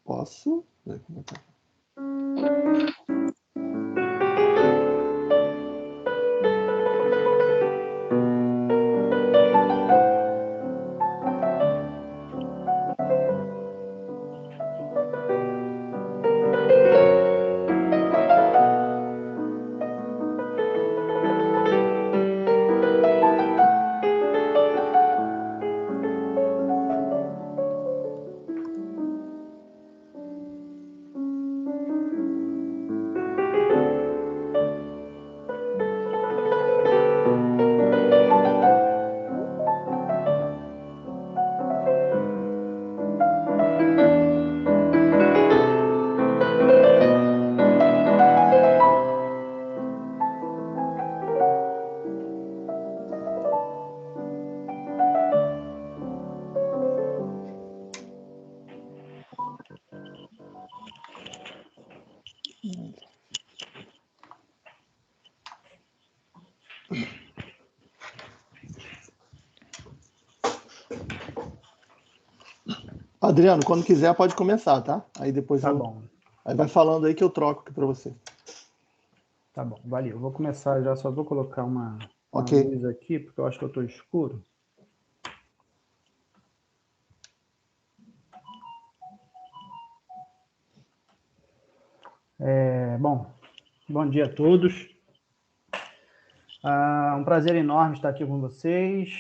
Posso? Ver como é que tá. Adriano, quando quiser pode começar, tá? Aí depois Tá bom, Aí vai falando aí que eu troco aqui para você. tá bom, valeu. Vou começar já, só vou colocar uma Ok. luz aqui, porque eu acho que eu estou escuro. Bom dia a todos. Um prazer enorme estar aqui com vocês.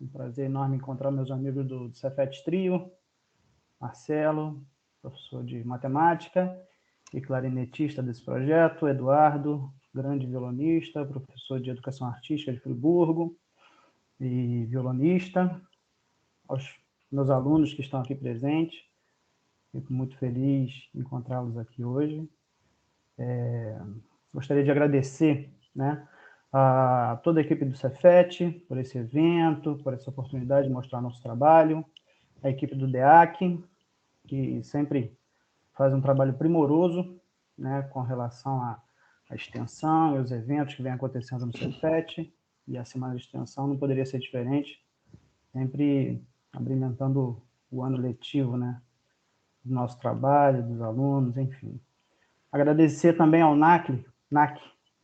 Um prazer enorme encontrar meus amigos do Cefet Trio, Marcelo, professor de matemática e clarinetista desse projeto, Eduardo, grande violonista, professor de educação artística de Friburgo e violonista, aos meus alunos que estão aqui presentes. Fico muito feliz em encontrá-los aqui hoje. Gostaria de agradecer, né, a toda a equipe do Cefet por esse evento, por essa oportunidade de mostrar nosso trabalho, a equipe do DEAC, que sempre faz um trabalho primoroso, né, com relação à extensão e os eventos que vêm acontecendo no Cefet, e a Semana de Extensão não poderia ser diferente, sempre abrilhantando o ano letivo, né, do nosso trabalho, dos alunos, enfim. Agradecer também ao NAC,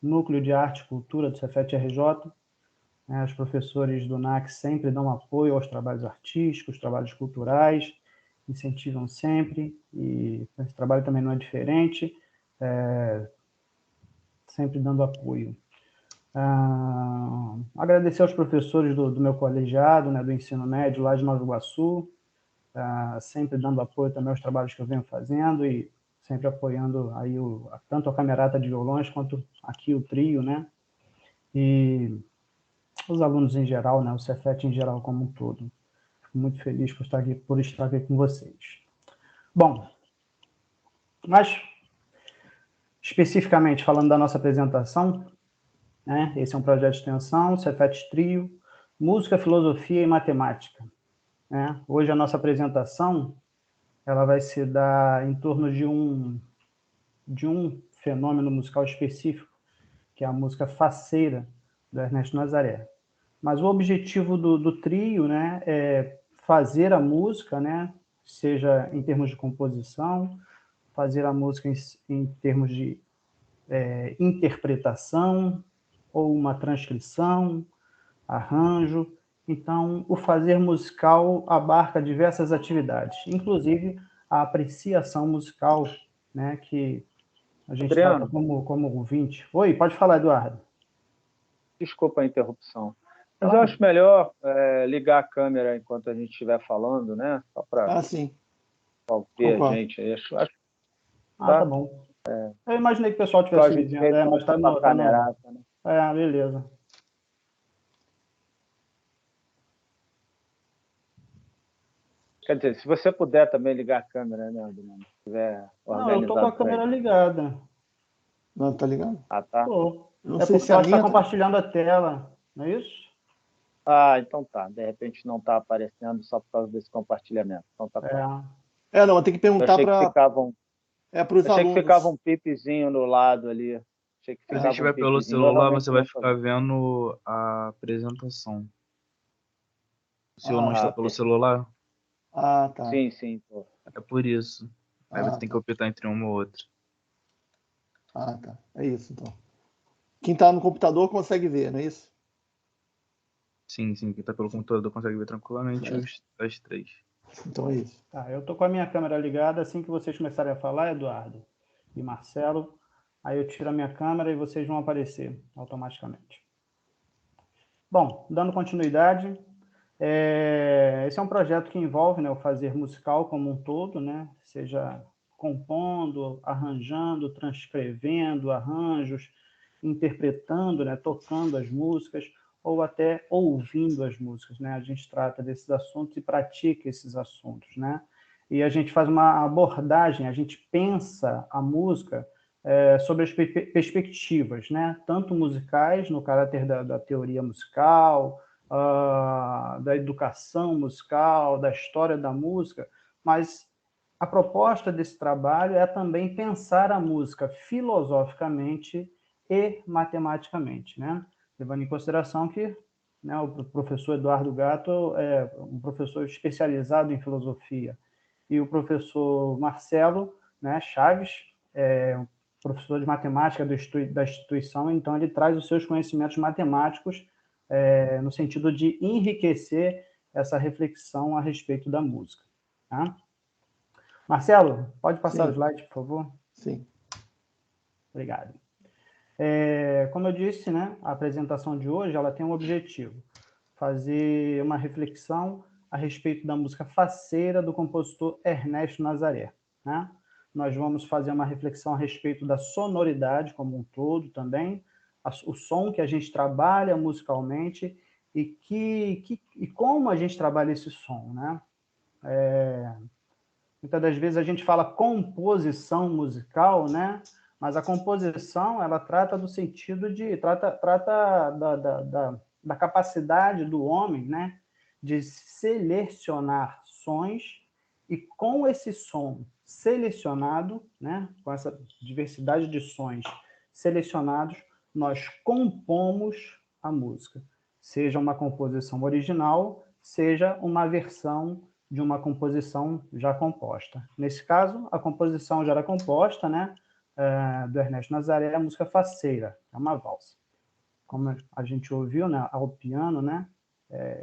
Núcleo de Arte e Cultura do Cefet RJ, né, os professores do NAC sempre dão apoio aos trabalhos artísticos, trabalhos culturais, incentivam sempre, e esse trabalho também não é diferente, sempre dando apoio. Agradecer aos professores do meu colegiado, né, do ensino médio lá de Nova Iguaçu, sempre dando apoio também aos trabalhos que eu venho fazendo e sempre apoiando aí tanto a Camerata de Violões quanto aqui o trio, né? E os alunos em geral, né? O Cefet em geral como um todo. Fico muito feliz por estar aqui com vocês. Bom, mas especificamente falando da nossa apresentação, né? Esse é um projeto de extensão, Cefet Trio, Música, Filosofia e Matemática. Né? Hoje a nossa apresentação ela vai se dar em torno de um fenômeno musical específico, que é a música faceira do Ernesto Nazaré. Mas o objetivo do trio, né, é fazer a música, né, seja em termos de composição, fazer a música em termos de interpretação, ou uma transcrição, arranjo. Então, o fazer musical abarca diversas atividades, inclusive a apreciação musical, né, que a gente trata Adriano, como ouvinte. Oi, pode falar, Eduardo. desculpa a interrupção, mas eu Claro. acho melhor ligar a câmera enquanto a gente estiver falando, né? Só para Sim. ver a Concordo. gente. Tá bom. Eu imaginei que o pessoal Só a estivesse gente vendo, fez mas tá uma no... camerata, né? Beleza. Quer dizer, se você puder também ligar a câmera, né, Adriano? Se estiver Não, eu tô com a organizado para câmera isso. ligada. Não, tá ligado? Ah, tá. Tô. Eu não É sei porque se eu a acho que tá minha... compartilhando a tela, não é isso? Ah, então tá. De repente não está aparecendo só por causa desse compartilhamento. Então tá claro. Não, tem que Eu perguntar achei que ficava pros achei que ficava alunos. um pipezinho no lado ali. Achei que Se ficava estiver um pelo pipezinho. Eu celular, realmente você vai não tô ficar vendo. vendo a apresentação. O senhor não está pelo Perfeito. celular? Tá. Sim, tô. É por isso. Aí você tem que optar entre uma ou outra. Ah, tá. É isso, então. Quem está no computador consegue ver, não é isso? Sim, quem tá pelo computador consegue ver tranquilamente É. as três. Então é isso. Tá, eu tô com a minha câmera ligada. Assim que vocês começarem a falar, Eduardo e Marcelo, aí eu tiro a minha câmera e vocês vão aparecer automaticamente. Bom, dando continuidade, esse é um projeto que envolve, né, o fazer musical como um todo, né, seja compondo, arranjando, transcrevendo arranjos, interpretando, né, tocando as músicas, ou até ouvindo as músicas, né? A gente trata desses assuntos e pratica esses assuntos, né? E a gente faz uma abordagem, a gente pensa a música sobre as perspectivas, né? Tanto musicais, no caráter da teoria musical, da educação musical, da história da música, mas a proposta desse trabalho é também pensar a música filosoficamente e matematicamente, né? Levando em consideração que, né, o professor Eduardo Gatto é um professor especializado em filosofia e o professor Marcelo, né, Chaves é um professor de matemática da instituição, então ele traz os seus conhecimentos matemáticos no sentido de enriquecer essa reflexão a respeito da música. Tá? Marcelo, pode passar o slide, por favor? Sim. Obrigado. Como eu disse, né, a apresentação de hoje ela tem um objetivo, fazer uma reflexão a respeito da música faceira do compositor Ernesto Nazaré. Né? Nós vamos fazer uma reflexão a respeito da sonoridade como um todo também, o som que a gente trabalha musicalmente e como a gente trabalha esse som. Né? Muitas das vezes a gente fala composição musical, né? Mas a composição, ela trata do sentido de... Trata da capacidade do homem, né? De selecionar sons e com esse som selecionado, né? Com essa diversidade de sons selecionados, nós compomos a música. Seja uma composição original, seja uma versão de uma composição já composta. Nesse caso, a composição já era composta, né, do Ernesto Nazaré, a música Faceira, é uma valsa. Como a gente ouviu, né, ao piano, né,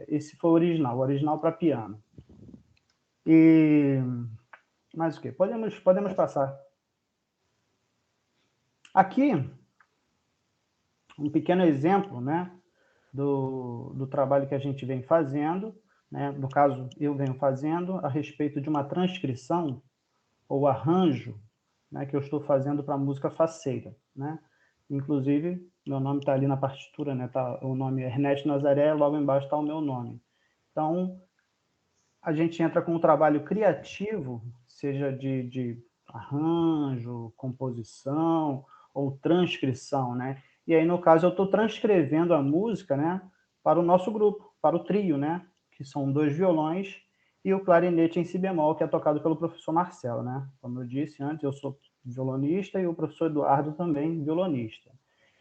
esse foi o original para piano. E mais o quê? Podemos passar. Aqui, um pequeno exemplo, né, do trabalho que a gente vem fazendo, né? No caso, eu venho fazendo a respeito de uma transcrição ou arranjo, né, que eu estou fazendo para a música Faceira. Né? Inclusive, meu nome está ali na partitura, né? Tá, o nome é Ernesto Nazaré, logo embaixo está o meu nome. Então, a gente entra com um trabalho criativo, seja de arranjo, composição ou transcrição, né? E aí, no caso, eu estou transcrevendo a música, né, para o nosso grupo, para o trio, né, que são 2 violões e o clarinete em si bemol, que é tocado pelo professor Marcelo, né? Como eu disse antes, eu sou violonista e o professor Eduardo também violonista.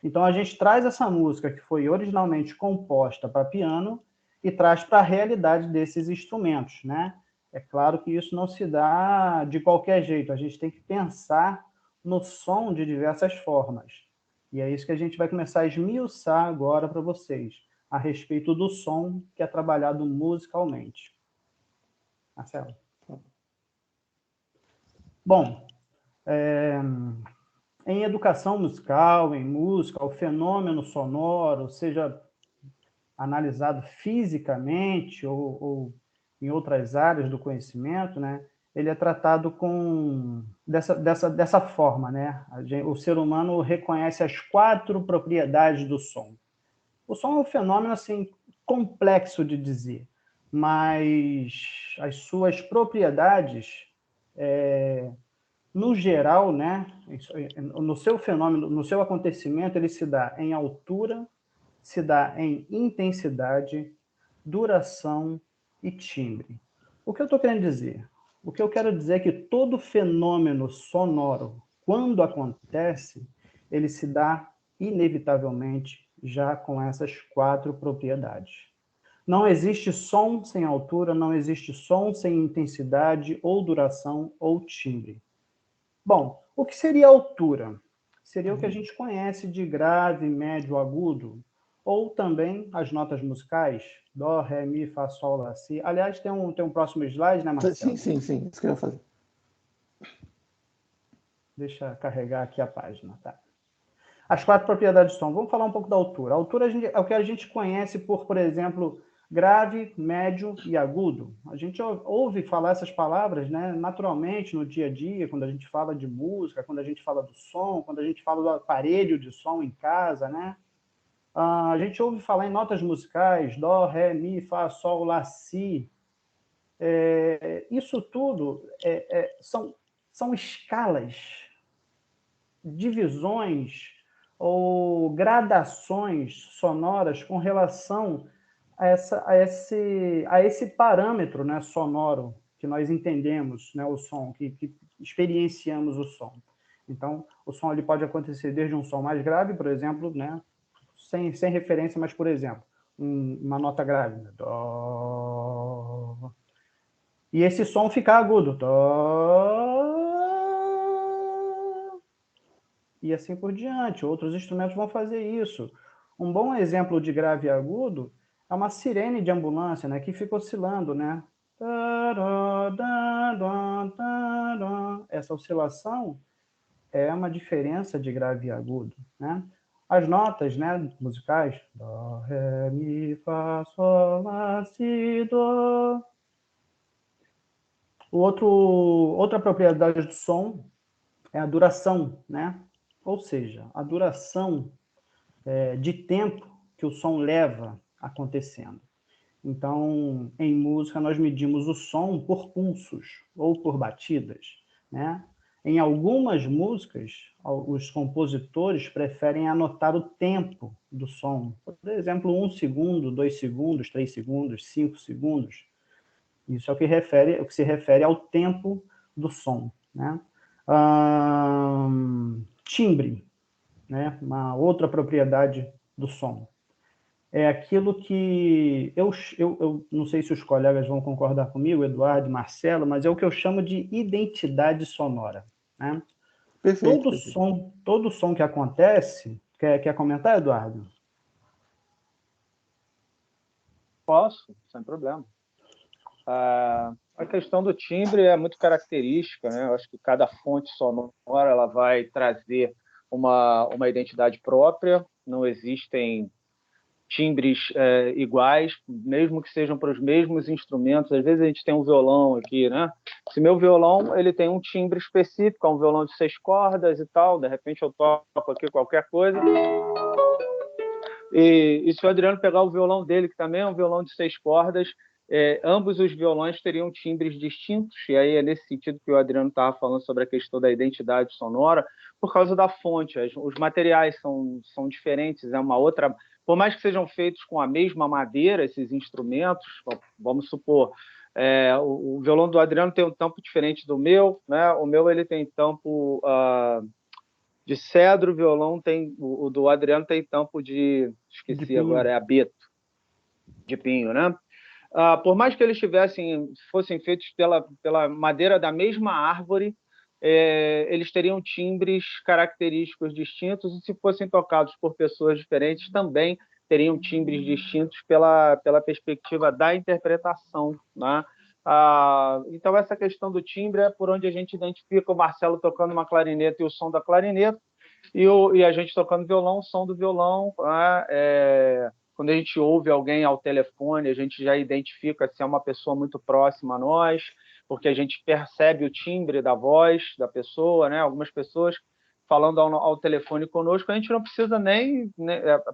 Então, a gente traz essa música que foi originalmente composta para piano e traz para a realidade desses instrumentos, né? É claro que isso não se dá de qualquer jeito, a gente tem que pensar no som de diversas formas. E é isso que a gente vai começar a esmiuçar agora para vocês, a respeito do som que é trabalhado musicalmente. Marcelo. Bom, em educação musical, em música, o fenômeno sonoro, seja analisado fisicamente ou em outras áreas do conhecimento, né, ele é tratado dessa forma. Né? O ser humano reconhece as 4 propriedades do som. O som é um fenômeno assim, complexo de dizer, mas as suas propriedades, no geral, né, no seu fenômeno, no seu acontecimento, ele se dá em altura, se dá em intensidade, duração e timbre. O que eu estou querendo dizer? O que eu quero dizer é que todo fenômeno sonoro, quando acontece, ele se dá inevitavelmente já com essas 4 propriedades. Não existe som sem altura, não existe som sem intensidade, ou duração, ou timbre. Bom, o que seria a altura? Seria o que a gente conhece de grave, médio, agudo, ou também as notas musicais, dó, ré, mi, fá, sol, lá, si. Aliás, tem um próximo slide, né, Marcelo? Sim, isso que eu ia fazer. Deixa eu carregar aqui a página, tá? As 4 propriedades de som. Vamos falar um pouco da altura. A altura é o que a gente conhece por exemplo, grave, médio e agudo. A gente ouve falar essas palavras, né, naturalmente no dia a dia, quando a gente fala de música, quando a gente fala do som, quando a gente fala do aparelho de som em casa, né? A gente ouve falar em notas musicais, dó, ré, mi, fá, sol, lá, si. Isso tudo são escalas, divisões ou gradações sonoras com relação a esse parâmetro, né, sonoro que nós entendemos, né, o som, que experienciamos o som. Então, o som ele pode acontecer desde um som mais grave, por exemplo, né, sem referência, mas, por exemplo, uma nota grave, né, dó, e esse som ficar agudo, dó, e assim por diante. Outros instrumentos vão fazer isso. Um bom exemplo de grave e agudo é uma sirene de ambulância, né, que fica oscilando, né? Essa oscilação é uma diferença de grave e agudo, né? As notas, né, musicais, dó, ré, mi, fá, sol, lá, si, dó. Outra propriedade do som é a duração, né? Ou seja, a duração de tempo que o som leva acontecendo. Então, em música, nós medimos o som por pulsos ou por batidas, né? Em algumas músicas, os compositores preferem anotar o tempo do som. Por exemplo, 1 segundo, 2 segundos, 3 segundos, 5 segundos. Isso é o que se refere ao tempo do som, né? Timbre, né? Uma outra propriedade do som. É aquilo que eu não sei se os colegas vão concordar comigo, Eduardo e Marcelo, mas é o que eu chamo de identidade sonora, né? Perfeito. Todo som que acontece, quer comentar, Eduardo? Posso, sem problema. A questão do timbre é muito característica, né? Eu acho que cada fonte sonora ela vai trazer uma identidade própria. Não existem timbres iguais, mesmo que sejam para os mesmos instrumentos. Às vezes a gente tem um violão aqui, né? Se meu violão ele tem um timbre específico, é um violão de 6 cordas e tal, de repente eu toco aqui qualquer coisa. E se o Adriano pegar o violão dele, que também é um violão de 6 cordas, ambos os violões teriam timbres distintos, e aí é nesse sentido que o Adriano estava falando sobre a questão da identidade sonora, por causa da fonte. Os materiais são diferentes, é uma outra... Por mais que sejam feitos com a mesma madeira, esses instrumentos, vamos supor, o violão do Adriano tem um tampo diferente do meu, né? O meu ele tem tampo de cedro, o do Adriano tem tampo de... Esqueci agora, é abeto, de pinho, né? Por mais que eles fossem feitos pela madeira da mesma árvore, eles teriam timbres característicos distintos, e se fossem tocados por pessoas diferentes, também teriam timbres distintos pela perspectiva da interpretação, né? Então, essa questão do timbre é por onde a gente identifica o Marcelo tocando uma clarineta e o som da clarineta, e a gente tocando violão, o som do violão, né? Quando a gente ouve alguém ao telefone, a gente já identifica se é uma pessoa muito próxima a nós, porque a gente percebe o timbre da voz da pessoa, né? Algumas pessoas falando ao telefone conosco, a gente não precisa a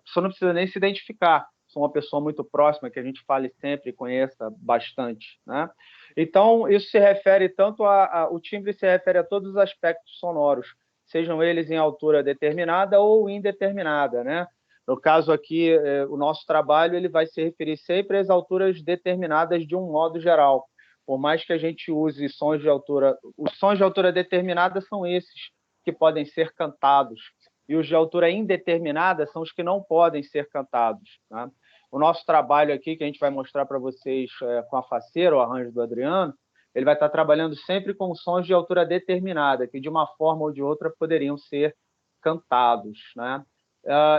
pessoa não precisa nem se identificar. Sou uma pessoa muito próxima, que a gente fale sempre e conheça bastante, né? Então, isso se refere tanto o timbre se refere a todos os aspectos sonoros, sejam eles em altura determinada ou indeterminada, né? No caso aqui, o nosso trabalho ele vai se referir sempre às alturas determinadas de um modo geral. Por mais que a gente use sons de altura... Os sons de altura determinada são esses que podem ser cantados. E os de altura indeterminada são os que não podem ser cantados, né? O nosso trabalho aqui, que a gente vai mostrar para vocês com a faceira, o arranjo do Adriano, ele vai estar trabalhando sempre com sons de altura determinada, que de uma forma ou de outra poderiam ser cantados, né?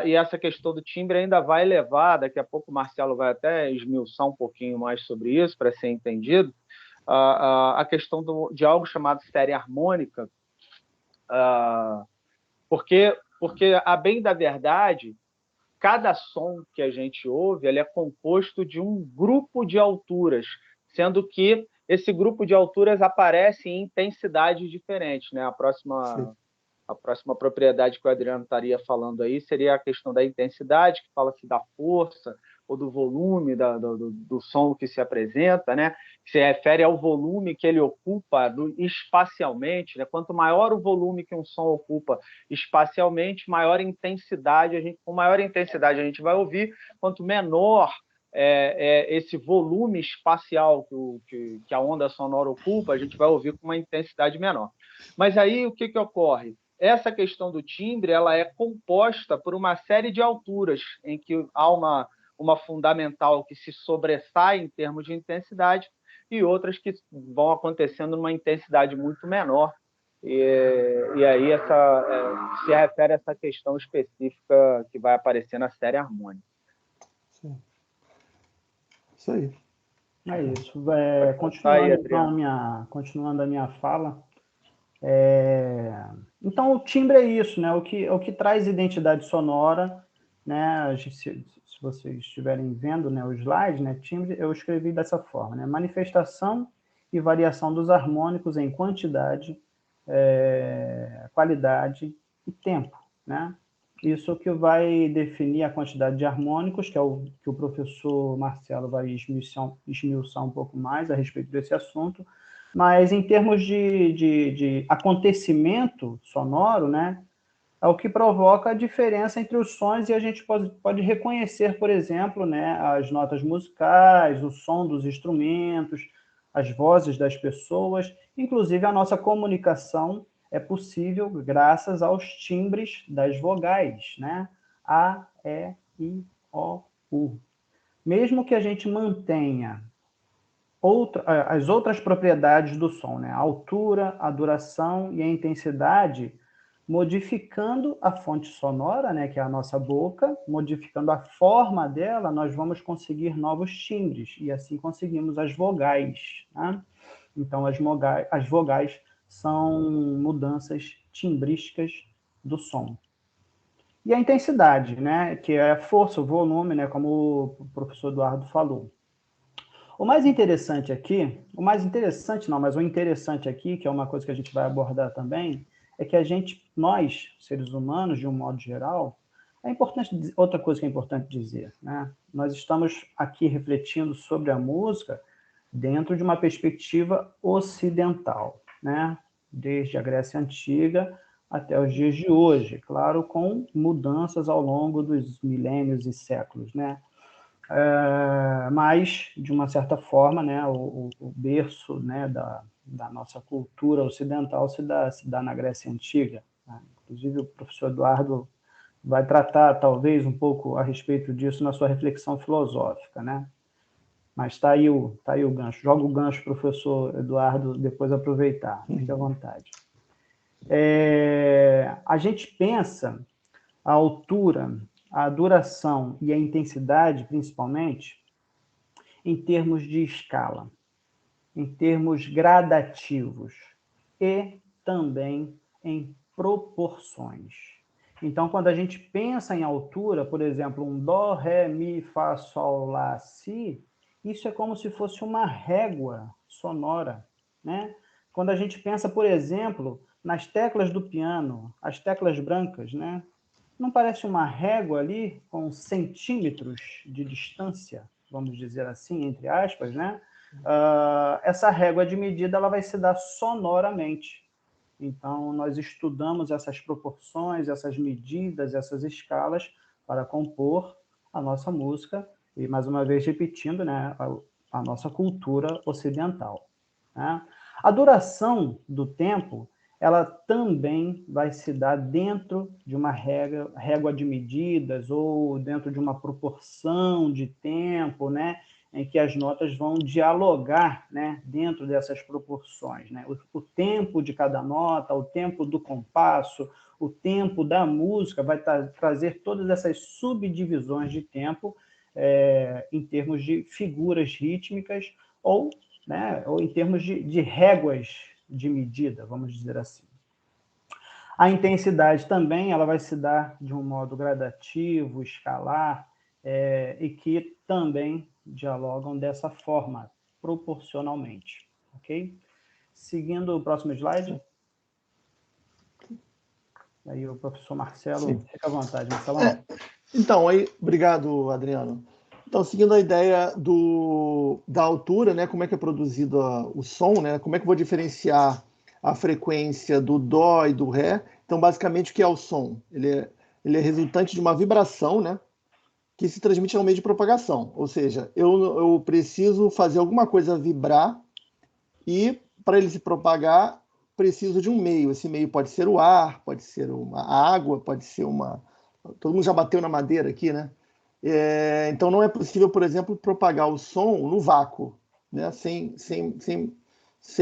E essa questão do timbre ainda vai levar, daqui a pouco o Marcelo vai até esmiuçar um pouquinho mais sobre isso, para ser entendido, a questão de algo chamado série harmônica, porque, a bem da verdade, cada som que a gente ouve ele é composto de um grupo de alturas, sendo que esse grupo de alturas aparece em intensidades diferentes, né? Sim. A próxima propriedade que o Adriano estaria falando aí seria a questão da intensidade, que fala-se da força ou do volume do som que se apresenta, né? Que se refere ao volume que ele ocupa espacialmente, né? Quanto maior o volume que um som ocupa espacialmente, com maior intensidade a gente vai ouvir, quanto menor esse volume espacial que a onda sonora ocupa, a gente vai ouvir com uma intensidade menor. Mas aí o que ocorre? Essa questão do timbre ela é composta por uma série de alturas em que há uma fundamental que se sobressai em termos de intensidade e outras que vão acontecendo numa intensidade muito menor. E aí se refere a essa questão específica que vai aparecer na série harmônica. Sim. Isso aí. É isso. Continuando a minha fala, então o timbre é isso, né? O que traz identidade sonora, né? Se vocês estiverem vendo, né, o slide, né, timbre, eu escrevi dessa forma, né? Manifestação e variação dos harmônicos em quantidade, qualidade e tempo, né? Isso que vai definir a quantidade de harmônicos, que é o que o professor Marcelo vai esmiuçar um pouco mais a respeito desse assunto. Mas em termos de acontecimento sonoro, né, é o que provoca a diferença entre os sons e a gente pode reconhecer, por exemplo, né, as notas musicais, o som dos instrumentos, as vozes das pessoas, inclusive a nossa comunicação é possível graças aos timbres das vogais, né? A, E, I, O, U. Mesmo que a gente mantenha as outras propriedades do som, né? A altura, a duração e a intensidade, modificando a fonte sonora, né, que é a nossa boca, modificando a forma dela, nós vamos conseguir novos timbres, e assim conseguimos as vogais, né? Então, as vogais são mudanças timbrísticas do som. E a intensidade, né, que é a força, o volume, né, como o professor Eduardo falou. O interessante aqui, que é uma coisa que a gente vai abordar também, é que nós, seres humanos, de um modo geral, outra coisa que é importante dizer, né? Nós estamos aqui refletindo sobre a música dentro de uma perspectiva ocidental, né? Desde a Grécia Antiga até os dias de hoje, claro, com mudanças ao longo dos milênios e séculos, né? Mas, de uma certa forma, né, o berço, né, da nossa cultura ocidental se dá na Grécia Antiga, né? Inclusive, o professor Eduardo vai tratar, talvez, um pouco a respeito disso na sua reflexão filosófica, né? Mas está aí o gancho. Joga o gancho, professor Eduardo, depois aproveitar. Fique à vontade. A gente pensa a altura, a duração e a intensidade, principalmente, em termos de escala, em termos gradativos e também em proporções. Então, quando a gente pensa em altura, por exemplo, um dó, ré, mi, fá, sol, lá, si, isso é como se fosse uma régua sonora, né? Quando a gente pensa, por exemplo, nas teclas do piano, as teclas brancas, né? Não parece uma régua ali com centímetros de distância, vamos dizer assim, entre aspas, né? Essa régua de medida ela vai se dar sonoramente. Então, nós estudamos essas proporções, essas medidas, essas escalas para compor a nossa música e, mais uma vez, repetindo, né, a nossa cultura ocidental, né? A duração do tempo ela também vai se dar dentro de uma régua de medidas ou dentro de uma proporção de tempo, né, em que as notas vão dialogar, né, dentro dessas proporções, né? O tempo de cada nota, o tempo do compasso, o tempo da música vai trazer todas essas subdivisões de tempo em termos de figuras rítmicas ou, né, ou em termos de réguas de medida, vamos dizer assim. A intensidade também ela vai se dar de um modo gradativo, escalar, e que também dialogam dessa forma, proporcionalmente. Ok? Seguindo o próximo slide. Aí o professor Marcelo, Sim. fica à vontade, Marcelão. Então, aí, obrigado, Adriano. Então, seguindo a ideia da altura, né, como é que é produzido o som, né, como é que eu vou diferenciar a frequência do dó e do ré. Então, basicamente, o que é o som? Ele é resultante de uma vibração, né, que se transmite ao meio de propagação. Ou seja, eu preciso fazer alguma coisa vibrar e, para ele se propagar, preciso de um meio. Esse meio pode ser o ar, pode ser uma água, pode ser uma... Todo mundo já bateu na madeira aqui, né? Então, não é possível, por exemplo, propagar o som no vácuo, né? Sem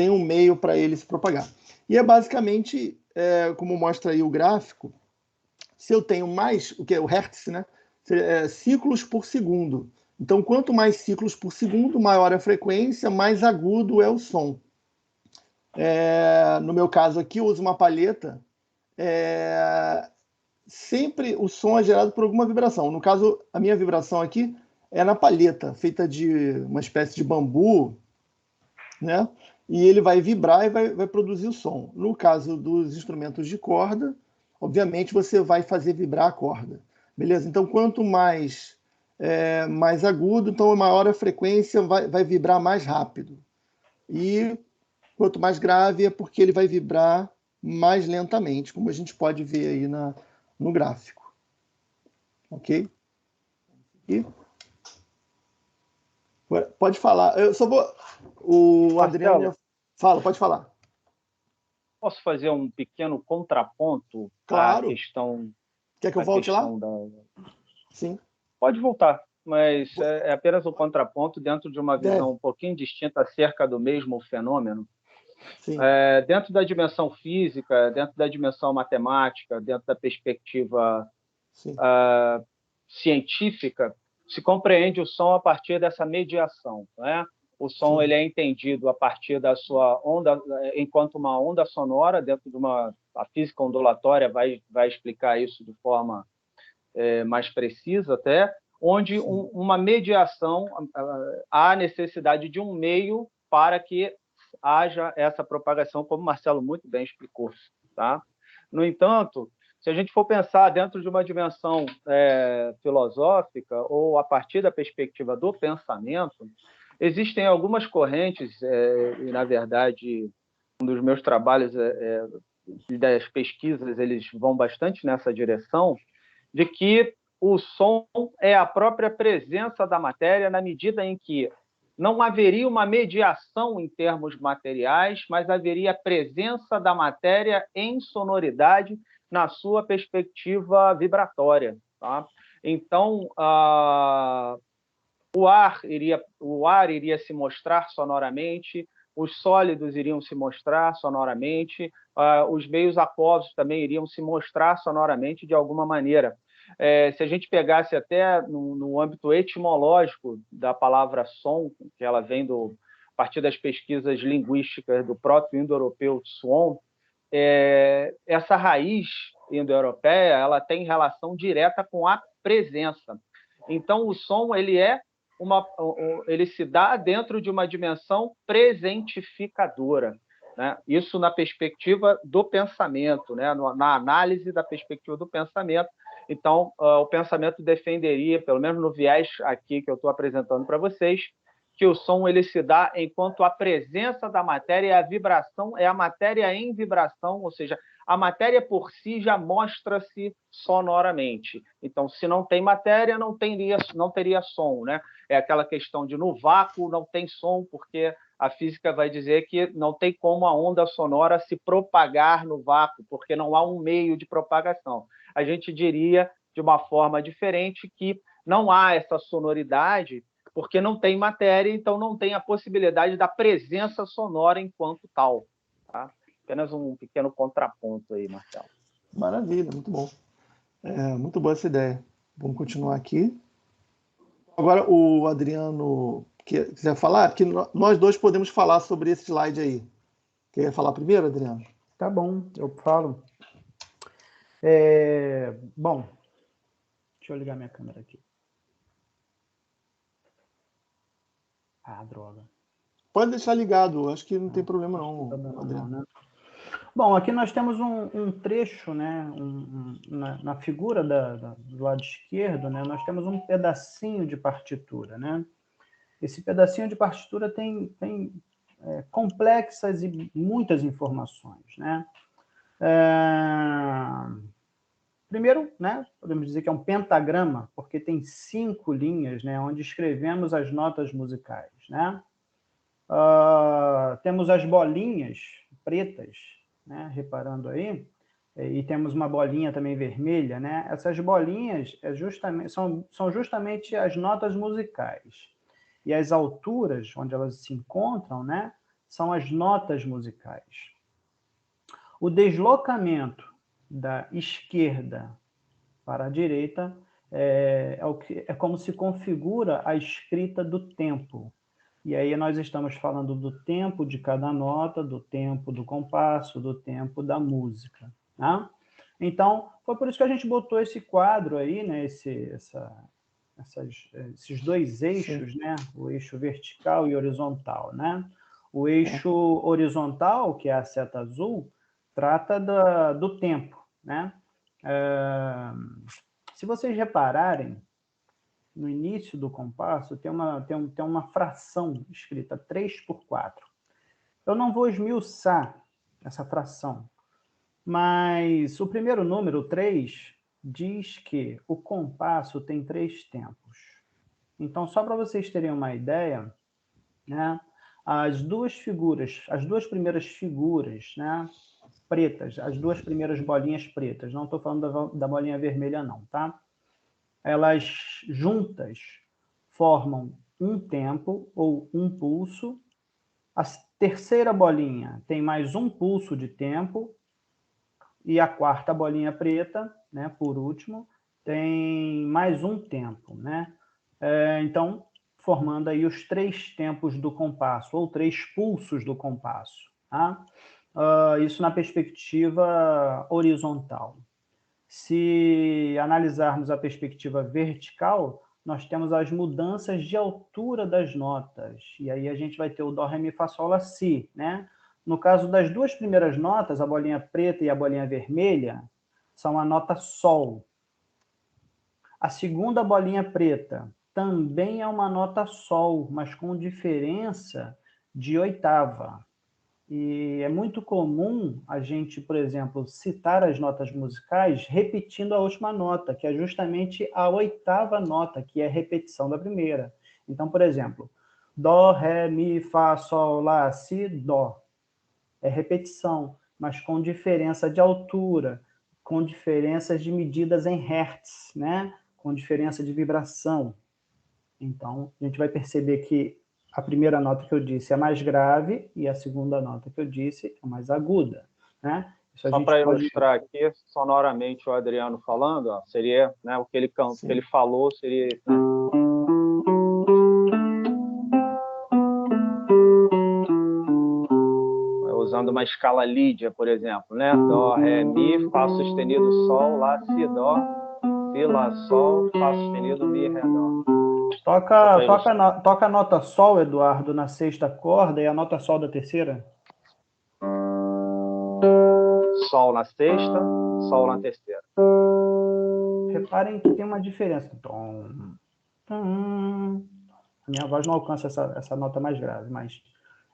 um meio para ele se propagar. E é basicamente, como mostra aí o gráfico, se eu tenho mais, o que é o Hertz, né? Ciclos por segundo. Então, quanto mais ciclos por segundo, maior a frequência, mais agudo é o som. No meu caso aqui, eu uso uma palheta. Sempre o som é gerado por alguma vibração. No caso, a minha vibração aqui é na palheta, feita de uma espécie de bambu, né? E ele vai vibrar e vai produzir o som. No caso dos instrumentos de corda, obviamente você vai fazer vibrar a corda. Beleza? Então, quanto mais agudo, então maior a frequência, vai vibrar mais rápido. E quanto mais grave é porque ele vai vibrar mais lentamente, como a gente pode ver aí no gráfico. Ok? E pode falar. Eu só vou... O Adriano... Fala, pode falar. Posso fazer um pequeno contraponto Claro. à questão... Quer que eu volte lá? Sim. Pode voltar, mas é apenas um contraponto dentro de uma visão um pouquinho distinta acerca do mesmo fenômeno. Sim. Dentro da dimensão física, dentro da dimensão matemática, dentro da perspectiva científica, se compreende o som a partir dessa mediação, né? O som ele é entendido a partir da sua onda, enquanto uma onda sonora dentro de a física ondulatória vai explicar isso de forma mais precisa até, onde uma mediação, há necessidade de um meio para que haja essa propagação, como o Marcelo muito bem explicou. Tá? No entanto, se a gente for pensar dentro de uma dimensão filosófica ou a partir da perspectiva do pensamento, existem algumas correntes, e, na verdade, um dos meus trabalhos das pesquisas, eles vão bastante nessa direção, de que o som é a própria presença da matéria na medida em que não haveria uma mediação em termos materiais, mas haveria a presença da matéria em sonoridade na sua perspectiva vibratória. Tá? Então, o ar iria se mostrar sonoramente, os sólidos iriam se mostrar sonoramente, os meios aquosos também iriam se mostrar sonoramente de alguma maneira. Se a gente pegasse até no âmbito etimológico da palavra som, que ela vem a partir das pesquisas linguísticas do próprio indo-europeu Suon, essa raiz indo-europeia ela tem relação direta com a presença. Então, o som ele se dá dentro de uma dimensão presentificadora, né? Isso na perspectiva do pensamento, né? Na análise da perspectiva do pensamento. Então, o pensamento defenderia, pelo menos no viés aqui que eu estou apresentando para vocês, que o som ele se dá enquanto a presença da matéria e a vibração é a matéria em vibração, ou seja, a matéria por si já mostra-se sonoramente. Então, se não tem matéria, não teria som, né? É aquela questão de no vácuo não tem som, porque a física vai dizer que não tem como a onda sonora se propagar no vácuo, porque não há um meio de propagação. A gente diria, de uma forma diferente, que não há essa sonoridade porque não tem matéria, então não tem a possibilidade da presença sonora enquanto tal. Tá? Apenas um pequeno contraponto aí, Marcelo. Maravilha, muito bom. Muito boa essa ideia. Vamos continuar aqui. Agora, o Adriano quiser falar, porque nós dois podemos falar sobre esse slide aí. Quer falar primeiro, Adriano? Tá bom, eu falo. Bom, deixa eu ligar minha câmera aqui. Ah, droga. Pode deixar ligado, acho que não tem problema não, Não, Adriano. né? Bom, aqui nós temos um trecho, né, na figura do lado esquerdo, né, nós temos um pedacinho de partitura, né? Esse pedacinho de partitura tem complexas e muitas informações, né? Primeiro, né, podemos dizer que é um pentagrama, porque tem 5 linhas, né, onde escrevemos as notas musicais, né? Temos as bolinhas pretas, né, reparando aí, e temos uma bolinha também vermelha, né? Essas bolinhas são justamente as notas musicais. E as alturas onde elas se encontram, né, são as notas musicais. O deslocamento da esquerda para a direita é como se configura a escrita do tempo. E aí nós estamos falando do tempo de cada nota, do tempo do compasso, do tempo da música. Né? Então, foi por isso que a gente botou esse quadro aí, né? Esses 2 eixos, né? O eixo vertical e horizontal. Né? O eixo horizontal, que é a seta azul, trata do tempo. Né? Se vocês repararem, no início do compasso, tem uma fração escrita 3/4. Eu não vou esmiuçar essa fração, mas o primeiro número, o 3, diz que o compasso tem 3 tempos. Então, só para vocês terem uma ideia, né, as duas primeiras figuras, né, pretas, as 2 primeiras bolinhas pretas, não estou falando da bolinha vermelha não, tá? Elas juntas formam um tempo ou um pulso. A terceira bolinha tem mais um pulso de tempo. E a quarta bolinha preta, né, por último, tem mais um tempo. Né? Então, formando aí os 3 tempos do compasso, ou 3 pulsos do compasso. Tá? Isso na perspectiva horizontal. Se analisarmos a perspectiva vertical, nós temos as mudanças de altura das notas. E aí a gente vai ter o Dó, Ré, Mi, Fá, Sol, Lá, Si, né? No caso das 2 primeiras notas, a bolinha preta e a bolinha vermelha, são a nota Sol. A segunda bolinha preta também é uma nota Sol, mas com diferença de oitava. E é muito comum a gente, por exemplo, citar as notas musicais repetindo a última nota, que é justamente a 8ª nota, que é a repetição da primeira. Então, por exemplo, Dó, Ré, Mi, Fá, Sol, Lá, Si, Dó. É repetição, mas com diferença de altura, com diferenças de medidas em hertz, né? Com diferença de vibração. Então, a gente vai perceber que a primeira nota que eu disse é mais grave e a segunda nota que eu disse é mais aguda. Né? Isso só para ilustrar aqui, sonoramente, o Adriano falando, ó, seria, né, o que ele falou seria... Né? Usando uma escala lídia, por exemplo, né? Dó, Ré, Mi, Fá sustenido, Sol, Lá, Si, Dó, Si, Lá, Sol, Fá sustenido, Mi, Ré, Dó. Toca a nota Sol, Eduardo, na 6ª corda e a nota Sol da terceira. Sol na 6ª, Sol na terceira. Reparem que tem uma diferença. A minha voz não alcança essa nota mais grave, mas,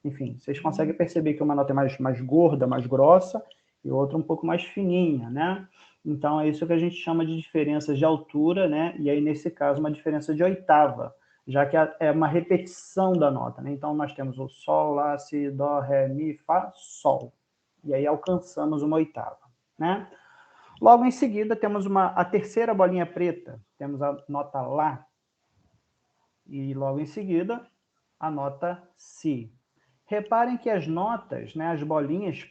enfim, vocês conseguem perceber que uma nota é mais gorda, mais grossa, e outra um pouco mais fininha, né? Então, é isso que a gente chama de diferenças de altura, né? E aí, nesse caso, uma diferença de oitava, já que é uma repetição da nota, né? Então, nós temos o Sol, Lá, Si, Dó, Ré, Mi, Fá, Sol. E aí, alcançamos uma oitava, né? Logo em seguida, temos a terceira bolinha preta, temos a nota Lá. e logo em seguida a nota Si. Reparem que as notas, né, as bolinhas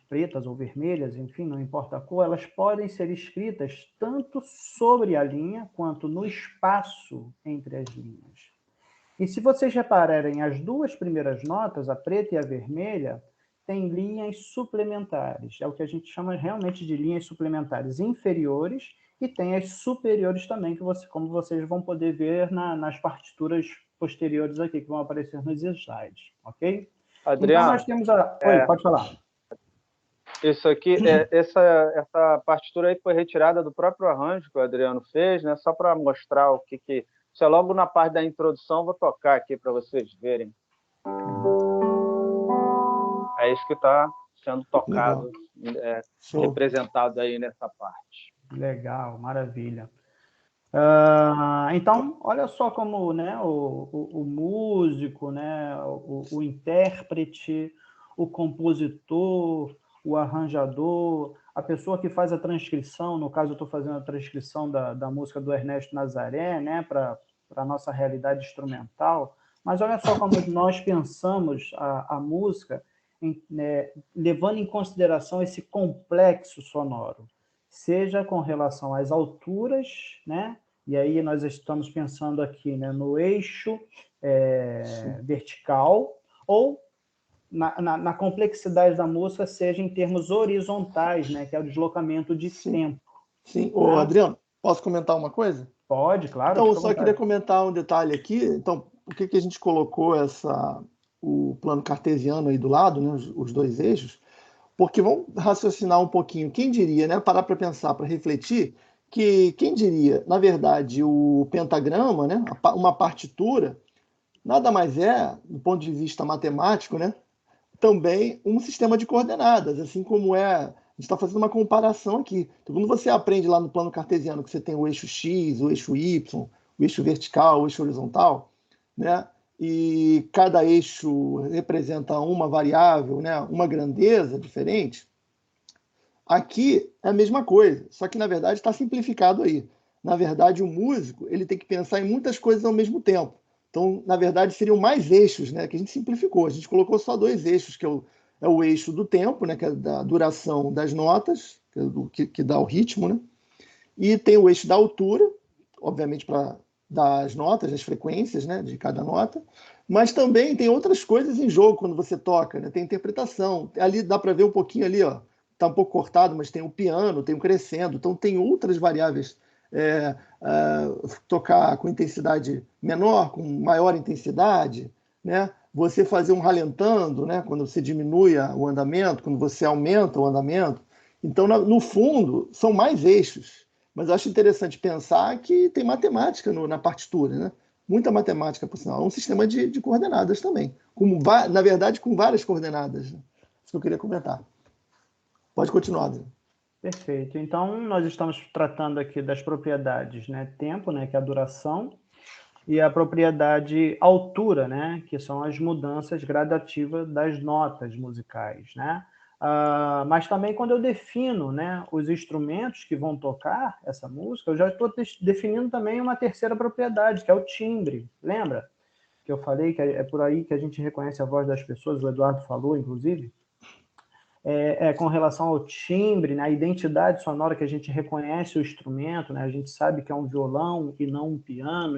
pretas ou vermelhas, enfim, não importa a cor, elas podem ser escritas tanto sobre a linha quanto no espaço entre as linhas. E se vocês repararem, as duas primeiras notas, a preta e a vermelha, têm linhas suplementares. É o que a gente chama realmente de linhas suplementares inferiores e tem as superiores também, que como vocês vão poder ver nas partituras posteriores aqui, que vão aparecer nos slides, ok? Adriano, então nós temos a... Oi, pode falar. Isso aqui, essa partitura aí foi retirada do próprio arranjo que o Adriano fez, né? Só para mostrar o que... Isso é logo na parte da introdução, vou tocar aqui para vocês verem. É isso que está sendo tocado, representado aí nessa parte. Legal, maravilha. Então, olha só como, né, o músico, né, o intérprete, o compositor, o arranjador, a pessoa que faz a transcrição, no caso eu estou fazendo a transcrição da música do Ernesto Nazaré, né, para a nossa realidade instrumental, mas olha só como nós pensamos a música, levando em consideração esse complexo sonoro, seja com relação às alturas, né, e aí nós estamos pensando aqui, né, no eixo vertical, ou na complexidade da música, seja em termos horizontais, né, que é o deslocamento de tempo. Sim. Ô, Adriano, posso comentar uma coisa? Pode, claro. Então, eu só queria comentar um detalhe aqui. Então, por que a gente colocou o plano cartesiano aí do lado, né, os dois eixos? Porque vamos raciocinar um pouquinho. Quem diria, né, parar para pensar, para refletir, que quem diria, na verdade, o pentagrama, né, uma partitura, nada mais é, do ponto de vista matemático, né, também um sistema de coordenadas, assim como a gente está fazendo uma comparação aqui. Então, quando você aprende lá no plano cartesiano que você tem o eixo X, o eixo Y, o eixo vertical, o eixo horizontal, né, e cada eixo representa uma variável, né, uma grandeza diferente, aqui é a mesma coisa, só que na verdade está simplificado aí. Na verdade, o músico ele tem que pensar em muitas coisas ao mesmo tempo. Então, na verdade, seriam mais eixos, né? Que a gente simplificou. A gente colocou só dois eixos, que é o eixo do tempo, né? Que é da duração das notas, que dá o ritmo, né? E tem o eixo da altura, obviamente para dar as notas, as frequências, né? De cada nota. Mas também tem outras coisas em jogo quando você toca, né? Tem interpretação. Ali dá para ver um pouquinho ali, ó. Está um pouco cortado, mas tem o piano, tem o crescendo, então tem outras variáveis. Tocar com intensidade menor, com maior intensidade, né? Você fazer um ralentando, né? Quando você diminui o andamento, quando você aumenta o andamento. Então, no fundo, são mais eixos. Mas eu acho interessante pensar que tem matemática na partitura, né? Muita matemática, por sinal. É um sistema de coordenadas também. Na verdade, com várias coordenadas. Né? Isso que eu queria comentar. Pode continuar, Adriano. Perfeito. Então, nós estamos tratando aqui das propriedades, né? Tempo, né? Que é a duração, e a propriedade altura, né? Que são as mudanças gradativas das notas musicais, né? Mas também quando eu defino, né, os instrumentos que vão tocar essa música, eu já estou definindo também uma terceira propriedade, que é o timbre. Lembra que eu falei que é por aí que a gente reconhece a voz das pessoas? O Eduardo falou, inclusive. Com relação ao timbre, né, a identidade sonora que a gente reconhece o instrumento, né, a gente sabe que é um violão e não um piano,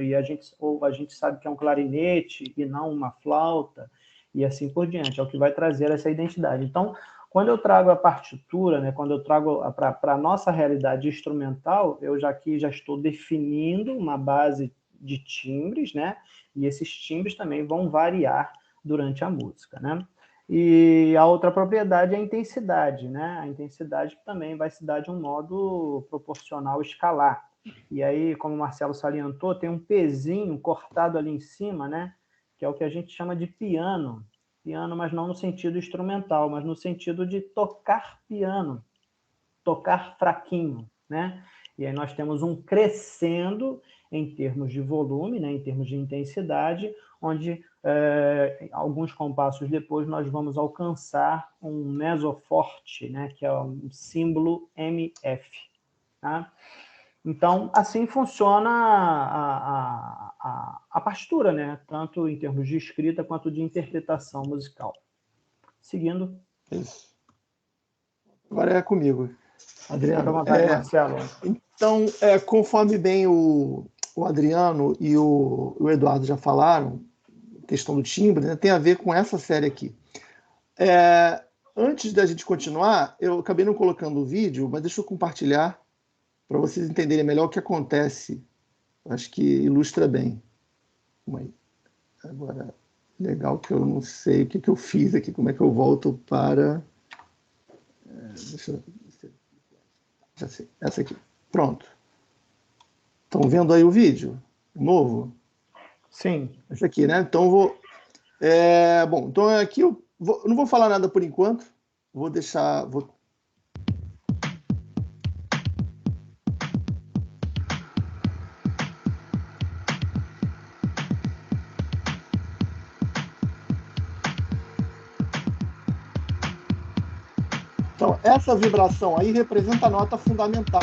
ou a gente sabe que é um clarinete e não uma flauta, e assim por diante, é o que vai trazer essa identidade. Então, quando eu trago a partitura, né, quando eu trago para a nossa realidade instrumental, eu já estou definindo uma base de timbres, né, e esses timbres também vão variar durante a música, né? E a outra propriedade é a intensidade, né? A intensidade também vai se dar de um modo proporcional escalar. E aí, como o Marcelo salientou, tem um pezinho cortado ali em cima, né? Que é o que a gente chama de piano. Piano, mas não no sentido instrumental, mas no sentido de tocar piano, tocar fraquinho, né? E aí nós temos um crescendo em termos de volume, né? Em termos de intensidade, onde alguns compassos depois nós vamos alcançar um mesoforte, né, que é um símbolo MF. Tá? Então, assim funciona a partitura, né? Tanto em termos de escrita quanto de interpretação musical. Seguindo. Isso. Agora é comigo, Adriano. Fica à vontade, Marcelo. Então, conforme bem o Adriano e o Eduardo já falaram, a questão do timbre, né, tem a ver com essa série aqui. Antes da gente continuar, eu acabei não colocando o vídeo, mas deixa eu compartilhar para vocês entenderem melhor o que acontece. Acho que ilustra bem. Agora, legal que eu não sei o que eu fiz aqui, como é que eu volto para... Deixa eu... Já sei, essa aqui. Pronto. Estão vendo aí o vídeo novo? Sim. Esse aqui, né? Então eu vou... Bom, então aqui eu não vou falar nada por enquanto. Vou deixar... Então, essa vibração aí representa a nota fundamental.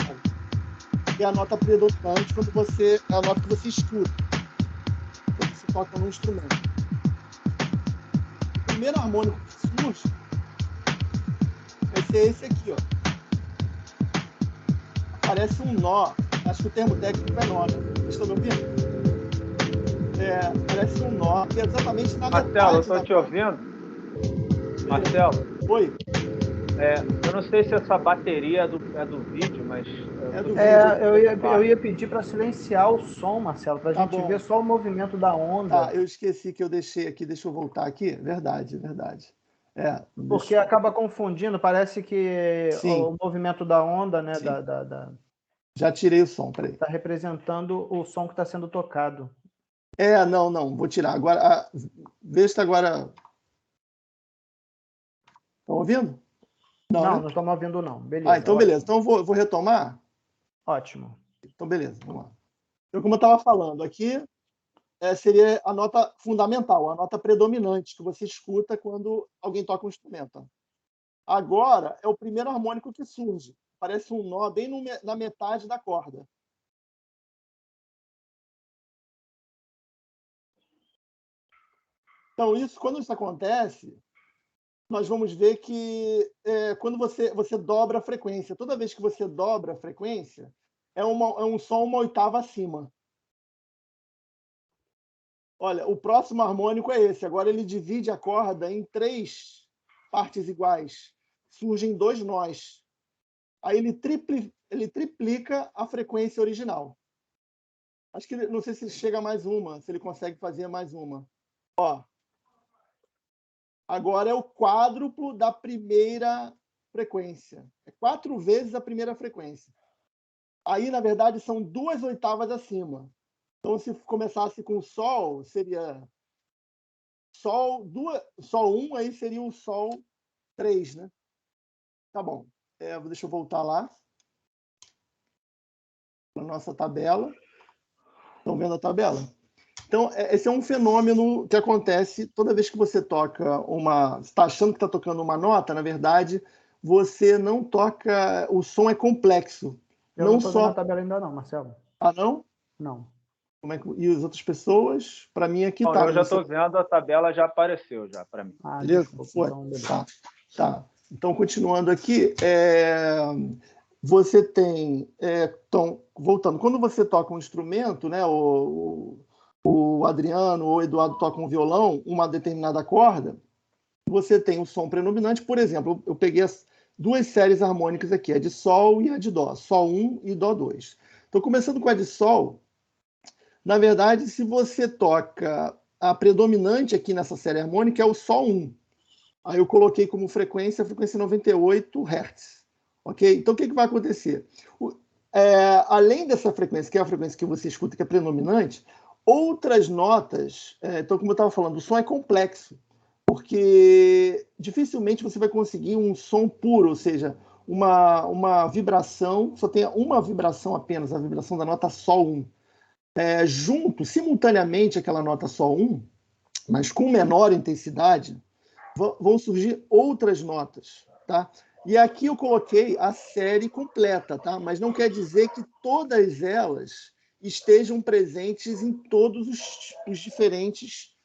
É a nota predominante quando é a nota que você escuta quando você toca no instrumento. O primeiro harmônico que surge vai ser esse aqui, ó. Parece um nó. Acho que o termo técnico é nó, né? Vocês estão me ouvindo? Parece um nó, que é exatamente na metade. Marcelo, eu estou te ouvindo. Marcelo? Oi? Eu não sei se essa bateria é do vídeo, mas... Eu ia pedir para silenciar o som, Marcelo, para a gente ver só o movimento da onda. Eu esqueci que eu deixei aqui, deixa eu voltar aqui. Verdade. Porque acaba confundindo, parece que o movimento da onda, né? Já tirei o som, peraí. Está representando o som que está sendo tocado. Não, vou tirar. Agora, vê se agora... Estão ouvindo? Não estamos ouvindo, não. Beleza. Então beleza. Então vou retomar? Ótimo. Então beleza, vamos lá. Então, como eu estava falando, aqui seria a nota fundamental, a nota predominante que você escuta quando alguém toca um instrumento. Agora é o primeiro harmônico que surge. Parece um nó bem na metade da corda. Então, quando isso acontece, nós vamos ver que quando você dobra a frequência, toda vez que você dobra a frequência, é um som uma oitava acima. Olha, o próximo harmônico é esse. Agora ele divide a corda em 3 partes iguais. Surgem 2 nós. Aí ele triplica a frequência original. Acho que não sei se chega a mais uma, se ele consegue fazer mais uma. Ó. Agora é o quádruplo da primeira frequência. É 4 vezes a primeira frequência. Aí, na verdade, são 2 oitavas acima. Então, se começasse com Sol, seria Sol 1, aí seria o Sol 3, né? Tá bom. Deixa eu voltar lá. Na nossa tabela. Estão vendo a tabela? Então, esse é um fenômeno que acontece toda vez que você toca você está achando que está tocando uma nota, na verdade, você não toca... O som é complexo. Eu não estou vendo a tabela ainda não, Marcelo. Ah, não? Não. E as outras pessoas? Para mim aqui tá. Eu já estou vendo, a tabela já apareceu já para mim. Beleza? Então, tá. Então, continuando aqui, você tem... Então, voltando, quando você toca um instrumento, né, o Adriano ou o Eduardo tocam um violão, uma determinada corda, você tem o som predominante. Por exemplo, eu peguei as 2 séries harmônicas aqui, a de Sol e a de Dó. Sol 1 e Dó 2. Então, começando com a de Sol, na verdade, se você toca a predominante aqui nessa série harmônica, é o Sol 1. Aí eu coloquei como frequência a frequência 98 Hz. Ok? Então, o que vai acontecer? Além dessa frequência, que é a frequência que você escuta, que é predominante, outras notas... Então, como eu estava falando, o som é complexo, porque dificilmente você vai conseguir um som puro, ou seja, uma vibração, só tem uma vibração apenas, a vibração da nota Sol 1. Simultaneamente, aquela nota Sol 1, mas com menor intensidade, vão surgir outras notas, tá? E aqui eu coloquei a série completa, tá? Mas não quer dizer que todas elas estejam presentes em todos os diferentes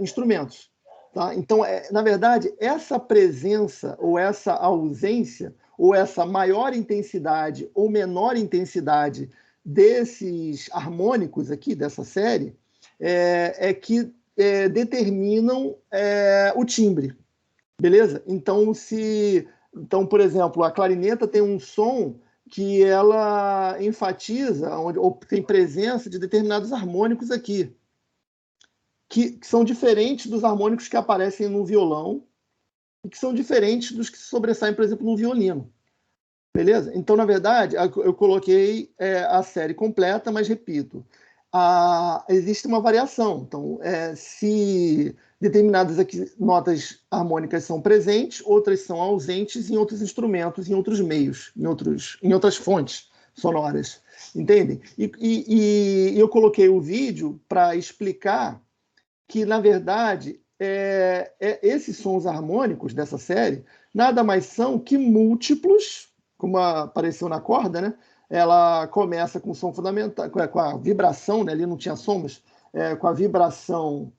instrumentos. Tá? Então, na verdade, essa presença ou essa ausência ou essa maior intensidade ou menor intensidade desses harmônicos aqui, dessa série, que determinam o timbre. Beleza? Então, por exemplo, a clarineta tem um som que ela enfatiza ou tem presença de determinados harmônicos aqui, que são diferentes dos harmônicos que aparecem no violão e que são diferentes dos que se sobressaem, por exemplo, no violino. Beleza? Então, na verdade, eu coloquei a série completa, mas repito, existe uma variação. Então, se determinadas notas harmônicas são presentes, outras são ausentes em outros instrumentos, em outros meios, em outras fontes sonoras. Entendem? E eu coloquei o vídeo para explicar que, na verdade, esses sons harmônicos dessa série nada mais são que múltiplos, como apareceu na corda, né? Ela começa com som fundamental, com a vibração, né? Ali não tinha somos, com a vibração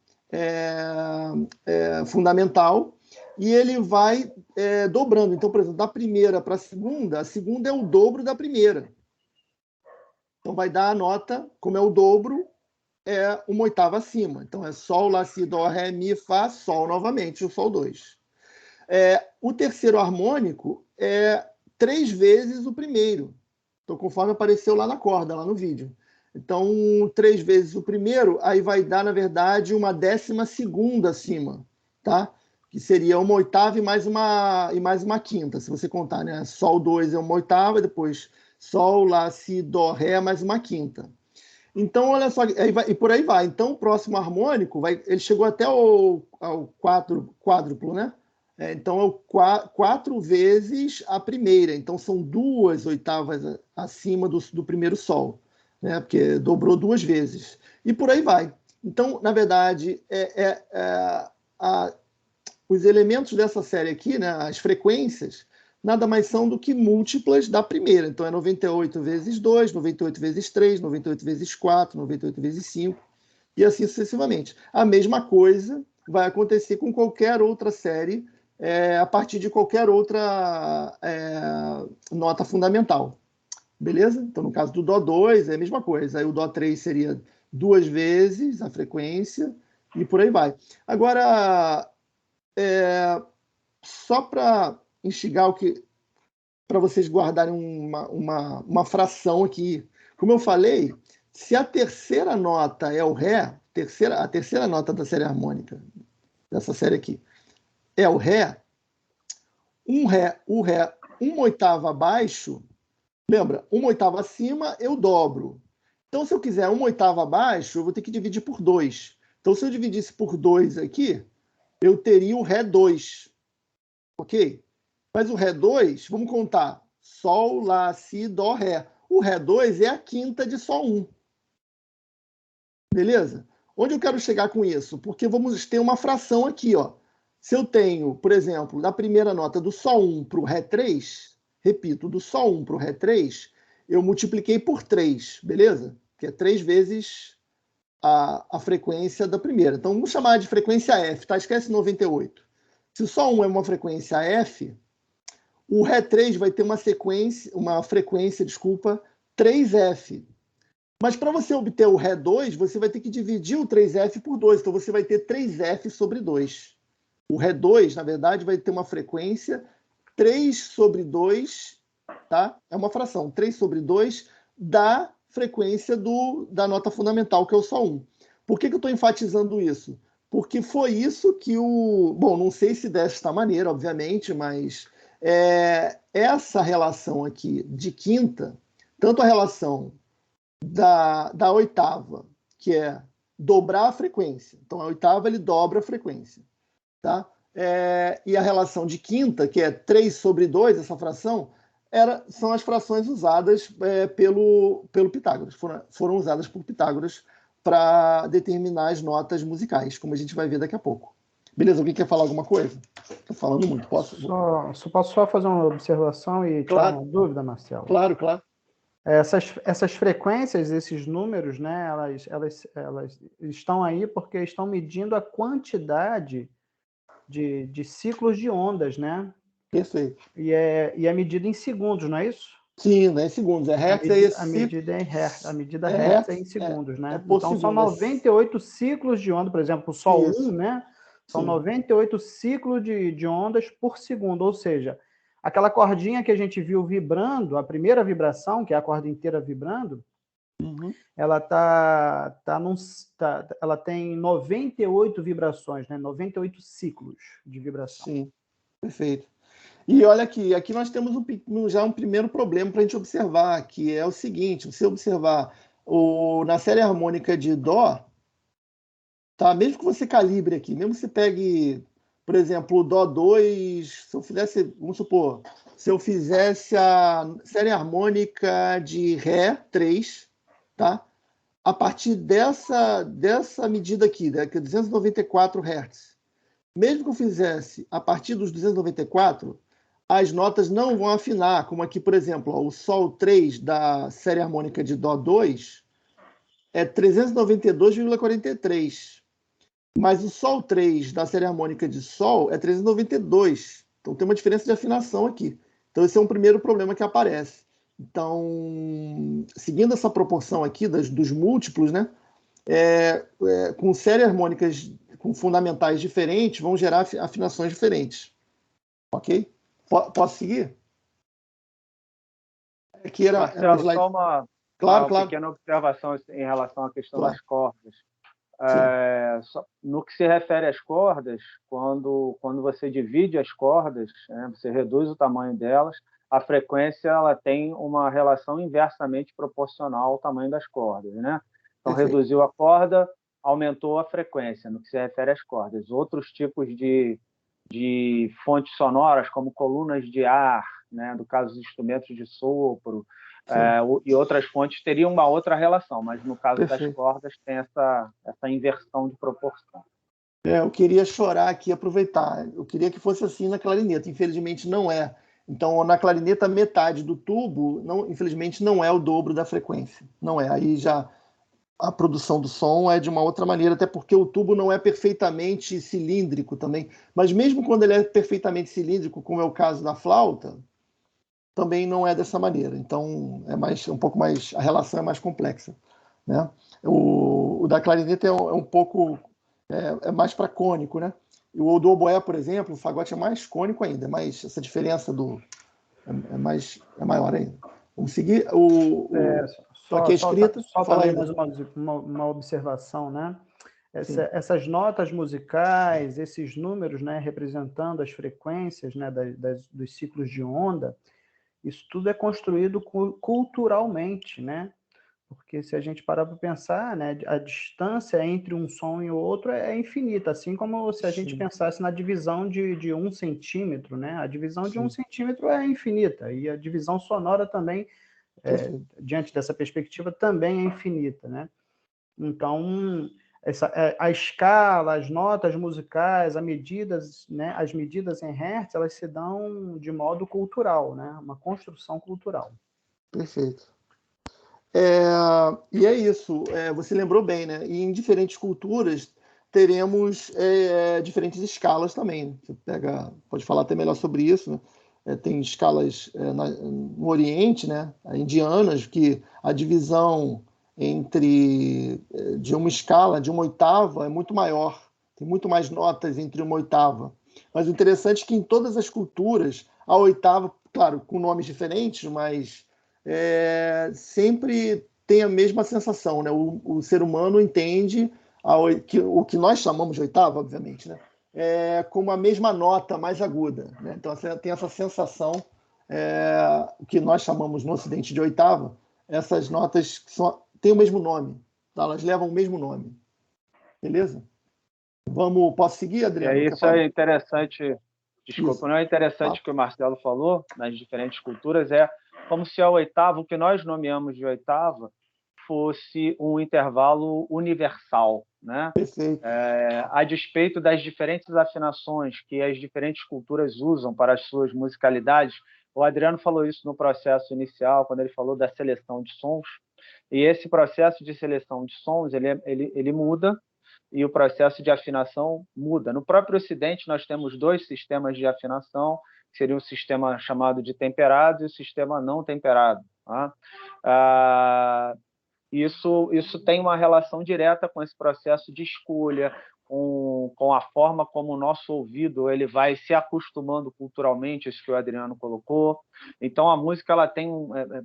fundamental, e ele vai dobrando. Então, por exemplo, da primeira para a segunda é o dobro da primeira. Então, vai dar a nota, como é o dobro, uma oitava acima. Então, é Sol, Lá, Si, Dó, Ré, Mi, Fá, Sol novamente, o Sol 2. O terceiro harmônico é 3 vezes o primeiro. Então, conforme apareceu lá na corda, lá no vídeo. Então, 3 vezes o primeiro, aí vai dar, na verdade, uma 12ª acima, tá? Que seria uma oitava e mais uma quinta, se você contar, né? Sol 2 é uma oitava, depois Sol, Lá, Si, Dó, Ré, mais uma quinta. Então, olha só, e por aí vai. Então, o próximo harmônico, ele chegou até ao quádruplo, né? Então, é 4 vezes a primeira. Então, são 2 oitavas acima do primeiro Sol, né? Porque dobrou 2 vezes. E por aí vai. Então, na verdade, os elementos dessa série aqui, né, as frequências, nada mais são do que múltiplas da primeira. Então, é 98 vezes 2, 98 vezes 3, 98 vezes 4, 98 vezes 5, e assim sucessivamente. A mesma coisa vai acontecer com qualquer outra série, a partir de qualquer outra nota fundamental. Beleza? Então, no caso do Dó 2, é a mesma coisa. Aí o Dó 3 seria 2 vezes a frequência, e por aí vai. Agora, só para instigar para vocês guardarem uma fração aqui. Como eu falei, se a terceira nota é o Ré, a terceira nota da série harmônica, dessa série aqui, é o Ré, uma oitava abaixo, lembra, uma oitava acima eu dobro. Então, se eu quiser uma oitava abaixo, eu vou ter que dividir por 2. Então, se eu dividisse por 2 aqui, eu teria o Ré 2. Ok? Mas o Ré 2, vamos contar. Sol, Lá, Si, Dó, Ré. O Ré 2 é a quinta de Sol 1. Beleza? Onde eu quero chegar com isso? Porque vamos ter uma fração aqui, ó. Se eu tenho, por exemplo, da primeira nota do Sol 1 para o Ré 3, repito, do Sol 1 para o Ré 3, eu multipliquei por 3, beleza? Que é 3 vezes a frequência da primeira. Então, vamos chamar de frequência F, tá? Esquece 98. Se o Sol 1 é uma frequência F, o Ré 3 vai ter uma frequência, 3F. Mas para você obter o Ré 2, você vai ter que dividir o 3F por 2. Então você vai ter 3F sobre 2. O Ré 2, na verdade, vai ter uma frequência 3 sobre 2, tá? É uma fração, 3 sobre 2 da frequência da nota fundamental, que é o Sol 1. Por que eu estou enfatizando isso? Porque foi isso que Bom, não sei se desta maneira, obviamente, mas essa relação aqui de quinta, tanto a relação da oitava, que é dobrar a frequência. Então, a oitava, ele dobra a frequência. Tá? E a relação de quinta, que é 3 sobre 2, essa fração, são as frações usadas pelo Pitágoras. Foram usadas por Pitágoras para determinar as notas musicais, como a gente vai ver daqui a pouco. Beleza, alguém quer falar alguma coisa? Estou falando muito, posso? Posso só fazer uma observação e tirar Claro. uma dúvida, Marcelo? Claro, claro. Essas frequências, esses números, né, elas estão aí porque estão medindo a quantidade de ciclos de ondas, né? Perfeito. E é medida em segundos, não é isso? Sim, não é em segundos, é hertz, é esse A medida é em hertz, a medida é hertz é em hertz, segundos, é né? por Então são segundo. 98 ciclos de onda, por exemplo, o Sol 1, Isso. né? São Sim. 98 ciclos de ondas por segundo, ou seja, aquela cordinha que a gente viu vibrando, a primeira vibração, que é a corda inteira vibrando, Uhum. ela ela tem 98 vibrações, né? 98 ciclos de vibração. Sim, perfeito. E olha aqui nós temos já um primeiro problema para a gente observar, que é o seguinte: você observar na série harmônica de Dó, tá? Mesmo que você calibre aqui, mesmo que você pegue, por exemplo, o Dó 2, se eu fizesse, vamos supor, se eu fizesse a série harmônica de Ré 3, tá? A partir dessa medida aqui, né, que é 294 Hz, mesmo que eu fizesse a partir dos 294, as notas não vão afinar, como aqui, por exemplo, ó, o Sol 3 da série harmônica de Dó 2 é 392,43. Mas o Sol 3 da série harmônica de Sol é 392. Então tem uma diferença de afinação aqui. Então esse é um primeiro problema que aparece. Então, seguindo essa proporção aqui dos múltiplos, né, com séries harmônicas com fundamentais diferentes, vão gerar afinações diferentes. Ok? Posso seguir? Aqui era Marcelo, slide. só uma Claro. pequena observação em relação à questão Claro. das cordas. No que se refere às cordas, quando você divide as cordas, né, você reduz o tamanho delas, a frequência ela tem uma relação inversamente proporcional ao tamanho das cordas, né? Então, Perfeito. reduziu a corda, aumentou a frequência, no que se refere às cordas. Outros tipos de fontes sonoras, como colunas de ar, né, no caso dos instrumentos de sopro, e outras fontes teriam uma outra relação, mas no caso das cordas tem essa inversão de proporção. Eu queria chorar aqui e aproveitar. Eu queria que fosse assim na clarineta. Infelizmente não é. Então, na clarineta, metade do tubo, infelizmente, não é o dobro da frequência. Não é. Aí já a produção do som é de uma outra maneira, até porque o tubo não é perfeitamente cilíndrico também. Mas mesmo quando ele é perfeitamente cilíndrico, como é o caso da flauta, também não é dessa maneira. Então, um pouco mais, a relação é mais complexa, né? O da clarineta é um pouco mais para cônico, né? E o do oboé, por exemplo, o fagote é mais cônico ainda, mas essa diferença é maior ainda. Vamos seguir aqui a escrita. Só Fala também aí, mais uma observação, né? Essas notas musicais, esses números, né, representando as frequências, né, dos ciclos de onda, isso tudo é construído culturalmente, né? Porque se a gente parar para pensar, né, a distância entre um som e o outro é infinita, assim como se a gente pensasse na divisão de 1 centímetro, né? A divisão de 1 centímetro é infinita, e a divisão sonora também, diante dessa perspectiva, também é infinita, né? Então, a escala, as notas musicais, as medidas em hertz, elas se dão de modo cultural, né? Uma construção cultural. Perfeito. E é isso, você lembrou bem, né? E em diferentes culturas teremos diferentes escalas também. Você pode falar até melhor sobre isso, né? Tem escalas no Oriente, né? Indianas, que a divisão de uma escala, de uma oitava, é muito maior. Tem muito mais notas entre uma oitava. Mas o interessante é que em todas as culturas, a oitava, claro, com nomes diferentes, mas sempre tem a mesma sensação, né? O ser humano entende o que nós chamamos de oitava, obviamente, né? Como a mesma nota mais aguda, né? Então tem essa sensação que nós chamamos no Ocidente de oitava, essas notas têm o mesmo nome, tá? Elas levam o mesmo nome, beleza? Posso seguir, Adriano? Isso é interessante. Desculpa, Isso. não é interessante o que o Marcelo falou nas diferentes culturas, é como se a oitava, o que nós nomeamos de oitava, fosse um intervalo universal, né? Perfeito. A despeito das diferentes afinações que as diferentes culturas usam para as suas musicalidades, o Adriano falou isso no processo inicial, quando ele falou da seleção de sons, e esse processo de seleção de sons, ele muda, e o processo de afinação muda. No próprio Ocidente, nós temos 2 sistemas de afinação, que seria o sistema chamado de temperado e o sistema não temperado. Tá? Isso tem uma relação direta com esse processo de escolha, com a forma como o nosso ouvido ele vai se acostumando culturalmente, isso que o Adriano colocou. Então, a música, ela tem,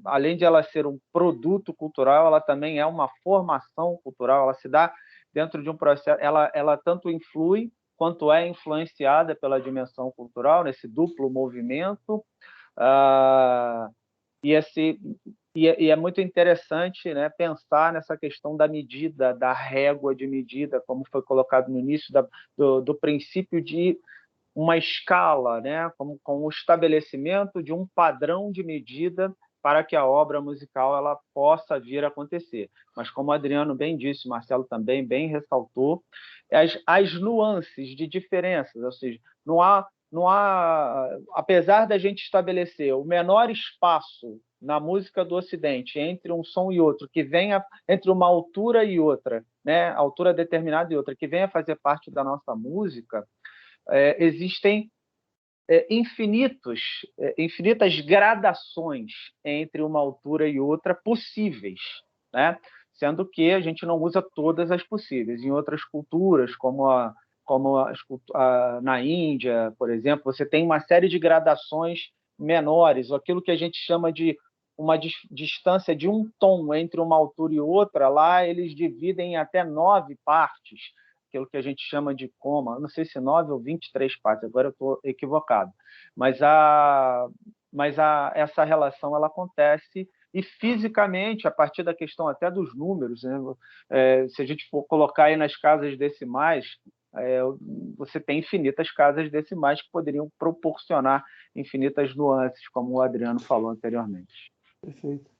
além de ela ser um produto cultural, ela também é uma formação cultural, ela se dá dentro de um processo, ela tanto influi quanto é influenciada pela dimensão cultural, nesse duplo movimento. E é muito interessante, né, pensar nessa questão da medida, da régua de medida, como foi colocado no início do princípio de uma escala, né, com o estabelecimento de um padrão de medida para que a obra musical ela possa vir a acontecer. Mas, como o Adriano bem disse, o Marcelo também bem ressaltou, as nuances de diferenças, ou seja, não há, apesar da gente estabelecer o menor espaço na música do Ocidente entre um som e outro, que venha entre uma altura e outra, né, altura determinada e outra, que venha fazer parte da nossa música, existem infinitas gradações entre uma altura e outra possíveis, né? Sendo que a gente não usa todas as possíveis. Em outras culturas, na Índia, por exemplo, você tem uma série de gradações menores, aquilo que a gente chama de uma distância de um tom entre uma altura e outra, lá eles dividem em até 9 partes, aquilo que a gente chama de coma, não sei se 9 ou 23 partes, agora eu estou equivocado, mas essa relação ela acontece, e fisicamente, a partir da questão até dos números, né? Se a gente for colocar aí nas casas decimais, você tem infinitas casas decimais que poderiam proporcionar infinitas nuances, como o Adriano falou anteriormente. Perfeito.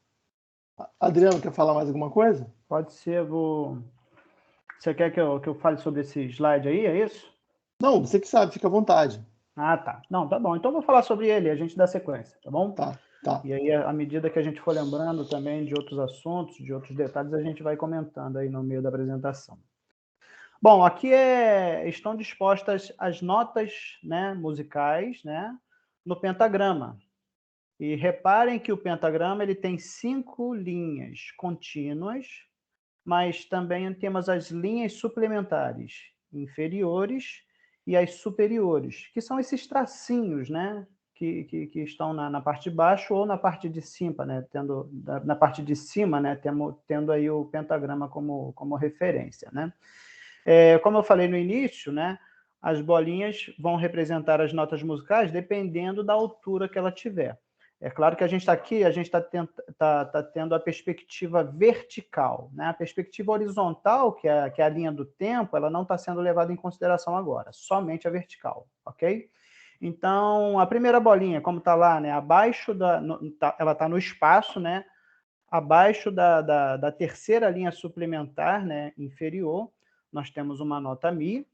Adriano, quer falar mais alguma coisa? Pode ser, Você quer que eu fale sobre esse slide aí, é isso? Não, você que sabe, fica à vontade. Ah, tá. Não, tá bom. Então eu vou falar sobre ele e a gente dá sequência, tá bom? Tá. E aí, à medida que a gente for lembrando também de outros assuntos, de outros detalhes, a gente vai comentando aí no meio da apresentação. Bom, aqui estão dispostas as notas, né, musicais, né, no pentagrama. E reparem que o pentagrama ele tem 5 linhas contínuas, mas também temos as linhas suplementares inferiores e as superiores, que são esses tracinhos, né, que estão na parte de baixo ou na parte de cima, né, na parte de cima, né, tendo aí o pentagrama como referência, né. Como eu falei no início, né, as bolinhas vão representar as notas musicais dependendo da altura que ela tiver. É claro que a gente está aqui, a gente está tendo a perspectiva vertical, né? A perspectiva horizontal, que é a linha do tempo, ela não está sendo levada em consideração agora, somente a vertical, ok? Então, a primeira bolinha, como está lá, né? Ela está no espaço, né? Abaixo da terceira linha suplementar, né? Inferior, nós temos uma nota Mi.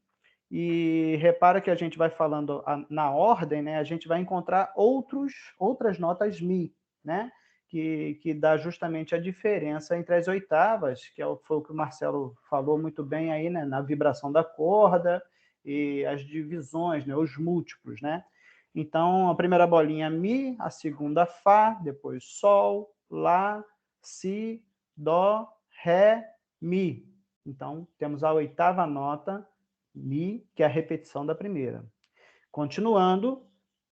E repara que a gente vai falando na ordem, né? A gente vai encontrar outras notas Mi, né? Que dá justamente a diferença entre as oitavas, que foi o que o Marcelo falou muito bem aí, né? Na vibração da corda e as divisões, né? Os múltiplos, né? Então, a primeira bolinha Mi, a segunda Fá, depois Sol, Lá, Si, Dó, Ré, Mi. Então, temos a oitava nota, Mi, que é a repetição da primeira. Continuando,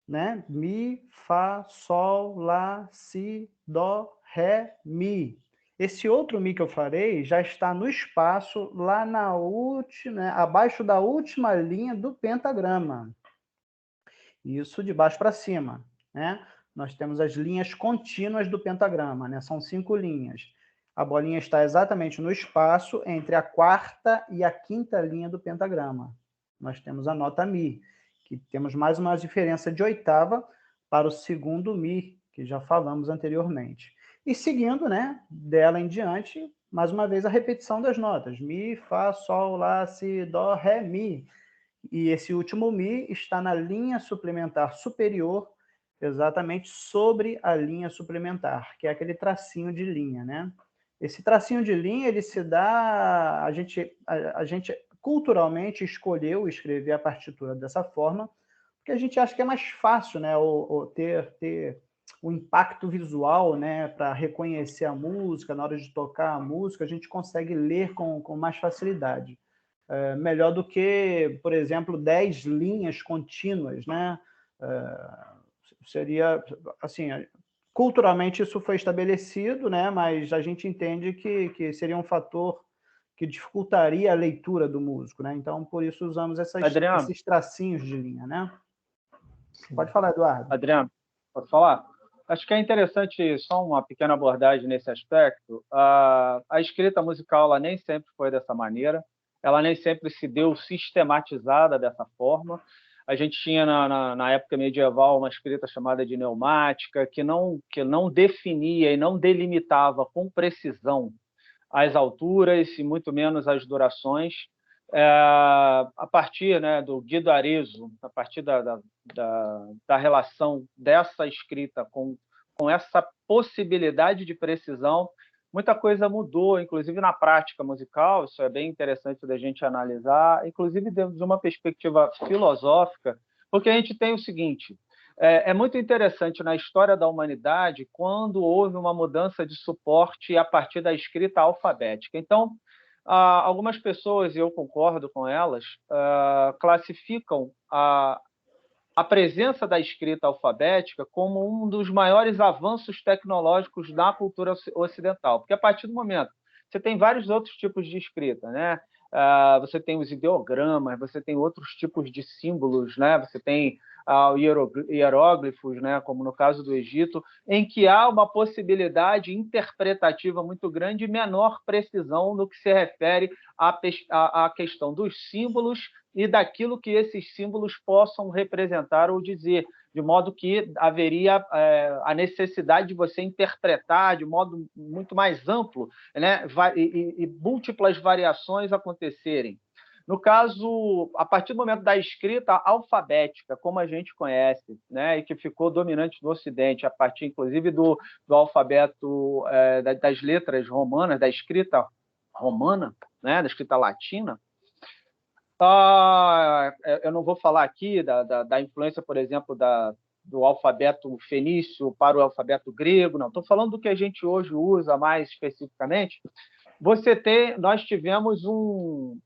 né? Mi, Fá, Sol, Lá, Si, Dó, Ré, Mi. Esse outro Mi que eu falei já está no espaço lá na última, né? Abaixo da última linha do pentagrama. Isso de baixo para cima, né? Nós temos as linhas contínuas do pentagrama, né? São 5 linhas. A bolinha está exatamente no espaço entre a quarta e a quinta linha do pentagrama. Nós temos a nota Mi, que temos mais uma diferença de oitava para o segundo Mi, que já falamos anteriormente. e seguindo, né, dela em diante, mais uma vez a repetição das notas, mi, fá, sol, lá, si, dó, ré, mi. E esse último mi está na linha suplementar superior, exatamente sobre a linha suplementar, que é aquele tracinho de linha, né? Esse tracinho de linha, ele se dá... A gente culturalmente escolheu escrever a partitura dessa forma, porque a gente acha que é mais fácil, né, ter o impacto visual, né, para reconhecer a música, na hora de tocar a música, a gente consegue ler com mais facilidade. Melhor do que, por exemplo, 10 linhas contínuas, né? Seria, assim, culturalmente isso foi estabelecido, né? Mas a gente entende que seria um fator que dificultaria a leitura do músico, né? Então, por isso usamos Adriano, esses tracinhos de linha, né? Pode falar, Eduardo. Adriano, posso falar? Acho que é interessante só uma pequena abordagem nesse aspecto. A escrita musical ela nem sempre foi dessa maneira, ela nem sempre se deu sistematizada dessa forma. A gente tinha na época medieval uma escrita chamada de neumática, que não definia e não delimitava com precisão as alturas e muito menos as durações. A partir, né, do Guido Arezzo, a partir da relação dessa escrita com essa possibilidade de precisão, muita coisa mudou, inclusive na prática musical. Isso é bem interessante da gente analisar, inclusive dentro de uma perspectiva filosófica, porque a gente tem o seguinte: é muito interessante na história da humanidade quando houve uma mudança de suporte a partir da escrita alfabética. Então, algumas pessoas, e eu concordo com elas, classificam a presença da escrita alfabética como um dos maiores avanços tecnológicos na cultura ocidental, porque a partir do momento você tem vários outros tipos de escrita, né? Você tem os ideogramas, você tem outros tipos de símbolos, né? Você tem hieróglifos, né? Como no caso do Egito, em que há uma possibilidade interpretativa muito grande e menor precisão no que se refere à questão dos símbolos e daquilo que esses símbolos possam representar ou dizer, de modo que haveria a necessidade de você interpretar de modo muito mais amplo, né, e múltiplas variações acontecerem. No caso, a partir do momento da escrita alfabética, como a gente conhece, né, e que ficou dominante no Ocidente, a partir, inclusive, do alfabeto, das letras romanas, da escrita romana, né, da escrita latina, eu não vou falar aqui da influência, por exemplo, do alfabeto fenício para o alfabeto grego, não. Estou falando do que a gente hoje usa mais especificamente. Nós tivemos um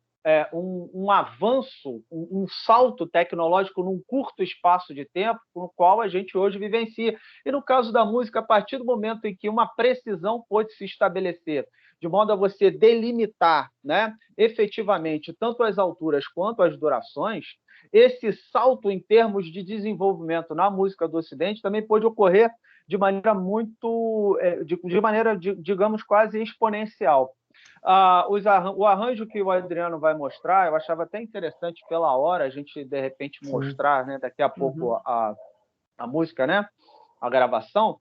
avanço, um salto tecnológico num curto espaço de tempo, no qual a gente hoje vivencia. E no caso da música, a partir do momento em que uma precisão pôde se estabelecer, de modo a você delimitar, né, efetivamente tanto as alturas quanto as durações, esse salto em termos de desenvolvimento na música do Ocidente também pôde ocorrer de maneira digamos, quase exponencial. O arranjo que o Adriano vai mostrar, eu achava até interessante pela hora a gente, de repente, mostrar, né, daqui a pouco a música, né, a gravação.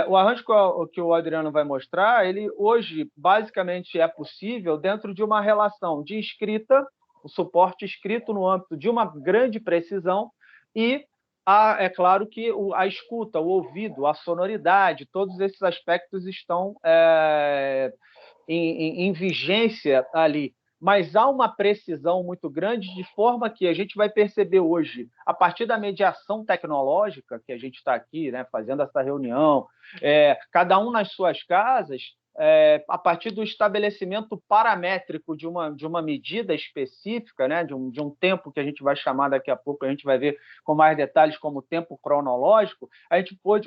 O arranjo que o Adriano vai mostrar, ele hoje basicamente é possível dentro de uma relação de escrita, o suporte escrito no âmbito de uma grande precisão e é claro que a escuta, o ouvido, a sonoridade, todos esses aspectos estão em vigência ali, mas há uma precisão muito grande, de forma que a gente vai perceber hoje, a partir da mediação tecnológica, que a gente está aqui, né, fazendo essa reunião, cada um nas suas casas, a partir do estabelecimento paramétrico de uma medida específica, né, de um tempo que a gente vai chamar daqui a pouco, a gente vai ver com mais detalhes como tempo cronológico,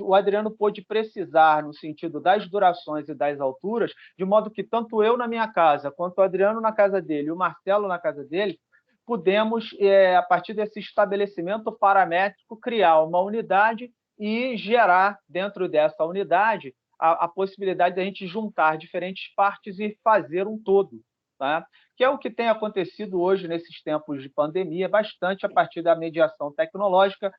o Adriano pôde precisar no sentido das durações e das alturas, de modo que tanto eu na minha casa, quanto o Adriano na casa dele e o Marcelo na casa dele, pudemos, a partir desse estabelecimento paramétrico, criar uma unidade e gerar dentro dessa unidade a possibilidade de a gente juntar diferentes partes e fazer um todo, tá? que é o que tem acontecido hoje nesses tempos de pandemia, bastante a partir da mediação tecnológica.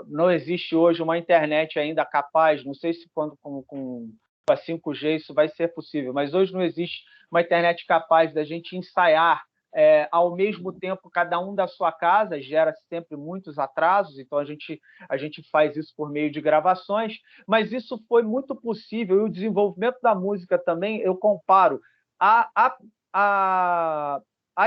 Não existe hoje uma internet ainda capaz, não sei se quando com a 5G isso vai ser possível, mas hoje não existe uma internet capaz da gente ensaiar ao mesmo tempo, cada um da sua casa, gera sempre muitos atrasos, então a gente faz isso por meio de gravações, mas isso foi muito possível, e o desenvolvimento da música também, eu comparo a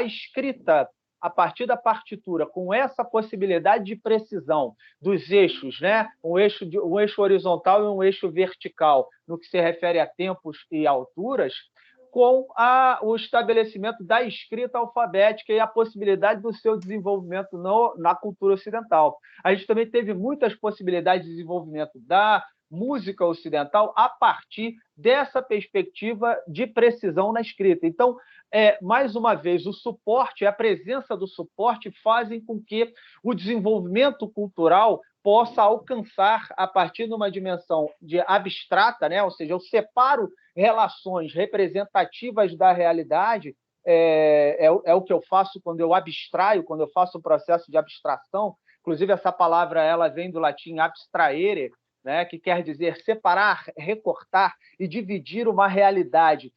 escrita a partir da partitura, com essa possibilidade de precisão dos eixos, né? Um eixo horizontal e um eixo vertical, no que se refere a tempos e alturas, com o estabelecimento da escrita alfabética e a possibilidade do seu desenvolvimento na cultura ocidental. A gente também teve muitas possibilidades de desenvolvimento da música ocidental a partir dessa perspectiva de precisão na escrita. Então, mais uma vez, o suporte, a presença do suporte fazem com que o desenvolvimento cultural possa alcançar, a partir de uma dimensão abstrata, né? Ou seja, eu separo relações representativas da realidade, é o que eu faço quando eu abstraio, quando eu faço o processo de abstração. Inclusive, essa palavra ela vem do latim abstrahere, né, que quer dizer separar, recortar e dividir uma realidade.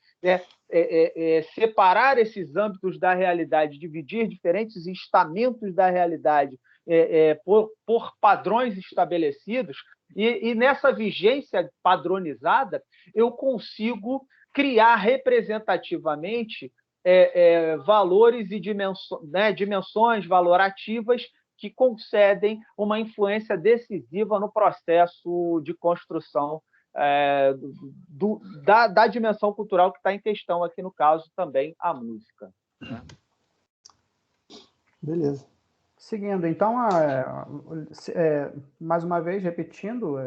Separar esses âmbitos da realidade, dividir diferentes estamentos da realidade por padrões estabelecidos, e nessa vigência padronizada, eu consigo criar representativamente valores e dimensões valorativas que concedem uma influência decisiva no processo de construção da dimensão cultural que está em questão aqui, no caso, também a música. Né? Beleza. Seguindo, então, mais uma vez, repetindo,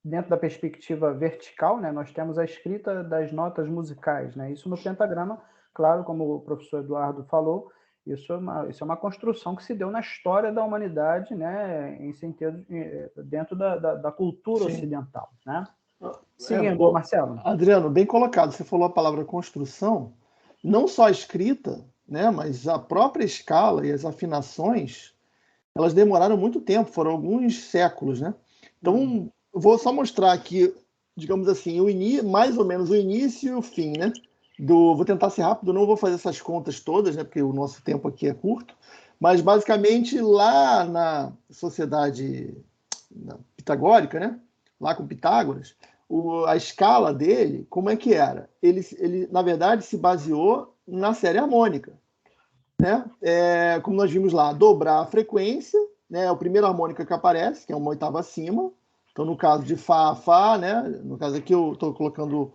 dentro da perspectiva vertical, né, nós temos a escrita das notas musicais. Né? Isso no pentagrama, claro, como o professor Eduardo falou, isso é uma construção que se deu na história da humanidade, né, em sentido, dentro da cultura ocidental. Né? Seguindo, Marcelo. Adriano, bem colocado. Você falou a palavra construção, não só a escrita, né, mas a própria escala e as afinações, elas demoraram muito tempo, foram alguns séculos. Né? Então, vou só mostrar aqui, digamos assim, mais ou menos o início e o fim, né? Vou tentar ser rápido, não vou fazer essas contas todas, né? Porque o nosso tempo aqui é curto, mas basicamente lá na sociedade pitagórica, né? Lá com Pitágoras, a escala dele, como é que era? Ele na verdade, se baseou na série harmônica, né? Como nós vimos lá, dobrar a frequência, né? É a primeira harmônica que aparece, que é uma oitava acima. Então, no caso de Fá, Fá, né? No caso aqui eu estou colocando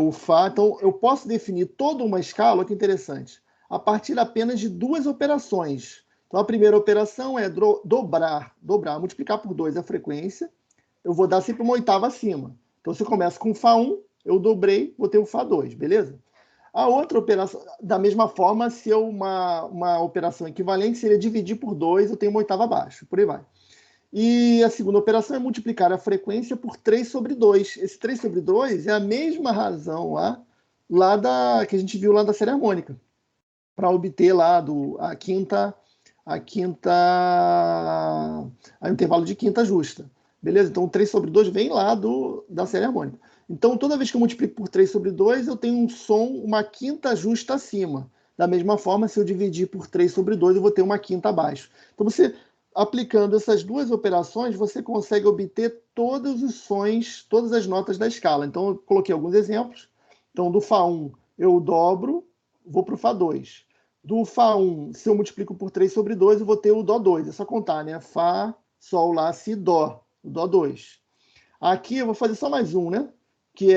o Fá. Então, eu posso definir toda uma escala, olha que interessante, a partir apenas de duas operações. Então, a primeira operação é dobrar, multiplicar por 2 a frequência. Eu vou dar sempre uma oitava acima. Então, se eu começo com Fá1, eu dobrei, vou ter o Fá2, beleza? A outra operação, da mesma forma, se uma operação equivalente seria dividir por 2, eu tenho uma oitava abaixo, por aí vai. E a segunda operação é multiplicar a frequência por 3 sobre 2. Esse 3 sobre 2 é a mesma razão lá que a gente viu lá da série harmônica, para obter lá a intervalo de quinta justa. Beleza? Então, 3 sobre 2 vem lá da série harmônica. Então, toda vez que eu multiplico por 3 sobre 2, eu tenho um som, uma quinta justa acima. Da mesma forma, se eu dividir por 3 sobre 2, eu vou ter uma quinta abaixo. Então, você, aplicando essas duas operações, você consegue obter todos os sons, todas as notas da escala. Então, eu coloquei alguns exemplos. Então, do Fá1, eu dobro, vou para o Fá2. Do Fá1, se eu multiplico por 3 sobre 2, eu vou ter o Dó2. É só contar, né? Fá, Sol, Lá, Si, Dó. O Dó2. Aqui eu vou fazer só mais um, né? Que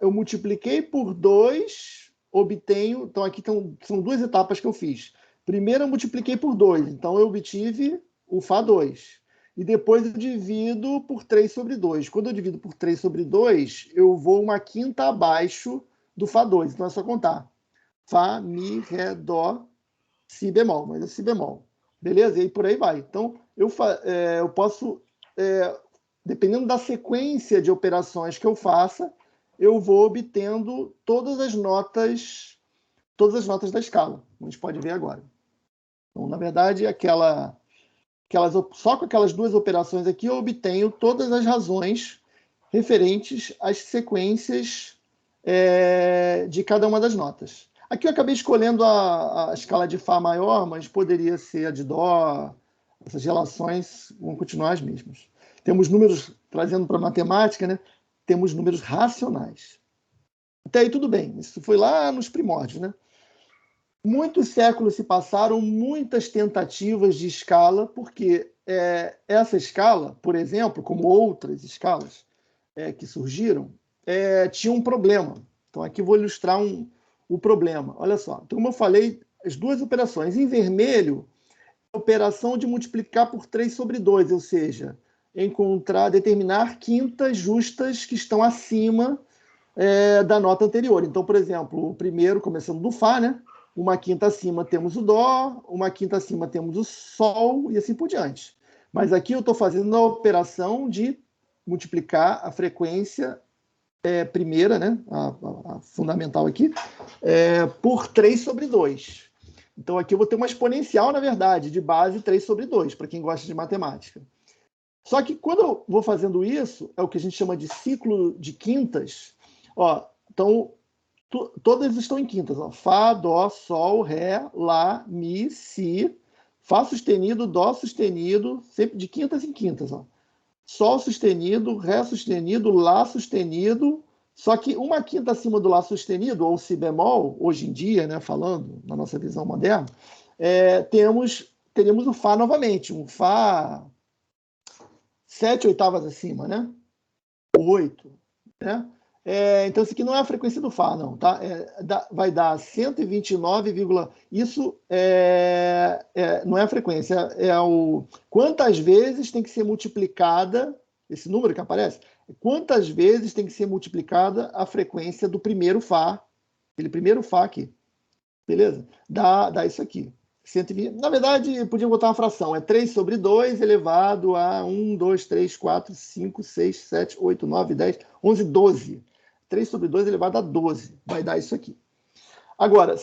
eu multipliquei por 2, obtenho... Então, aqui são duas etapas que eu fiz. Primeiro, eu multipliquei por 2. Então, eu obtive o Fá2. E depois eu divido por 3 sobre 2. Quando eu divido por 3 sobre 2, eu vou uma quinta abaixo do Fá2. Então, é só contar. Fá, Mi, Ré, Dó, Si bemol. Mas é Si bemol. Beleza? E aí por aí vai. Então, eu posso... dependendo da sequência de operações que eu faça, eu vou obtendo todas as notas da escala, como a gente pode ver agora. Então, na verdade, só com aquelas duas operações aqui eu obtenho todas as razões referentes às sequências de cada uma das notas. Aqui eu acabei escolhendo a escala de Fá maior, mas poderia ser a de Dó. Essas relações vão continuar as mesmas. Temos números, trazendo para a matemática, né? Temos números racionais. Até aí tudo bem, isso foi lá nos primórdios, né? Muitos séculos se passaram, muitas tentativas de escala, porque essa escala, por exemplo, como outras escalas que surgiram, tinha um problema. Então, aqui vou ilustrar o problema. Olha só, então, como eu falei, as duas operações. Em vermelho, a operação de multiplicar por 3 sobre 2, ou seja, determinar quintas justas que estão acima da nota anterior. Então, por exemplo, o primeiro, começando do Fá, né? Uma quinta acima temos o Dó, uma quinta acima temos o Sol e assim por diante. Mas aqui eu estou fazendo a operação de multiplicar a frequência primeira, né? A fundamental aqui, por 3 sobre 2. Então aqui eu vou ter uma exponencial, na verdade, de base 3 sobre 2, para quem gosta de matemática. Só que quando eu vou fazendo isso, é o que a gente chama de ciclo de quintas. Então, todas estão em quintas. Fá, Dó, Sol, Ré, Lá, Mi, Si, Fá sustenido, Dó sustenido, sempre de quintas em quintas. Sol sustenido, Ré sustenido, Lá sustenido, só que uma quinta acima do Lá sustenido, ou Si bemol, hoje em dia, né, falando na nossa visão moderna, teríamos o Fá novamente, um Fá 7 oitavas acima, né? 8, né? Então, isso aqui não é a frequência do Fá, não, tá? Vai dar 129, isso não é a frequência, quantas vezes tem que ser multiplicada, esse número que aparece, quantas vezes tem que ser multiplicada a frequência do primeiro Fá, aquele primeiro Fá aqui, beleza? Dá isso aqui. 120, na verdade, podia botar uma fração, 3 sobre 2 elevado a 1, 2, 3, 4, 5, 6, 7, 8, 9, 10, 11, 12. 3 sobre 2 elevado a 12, vai dar isso aqui. Agora,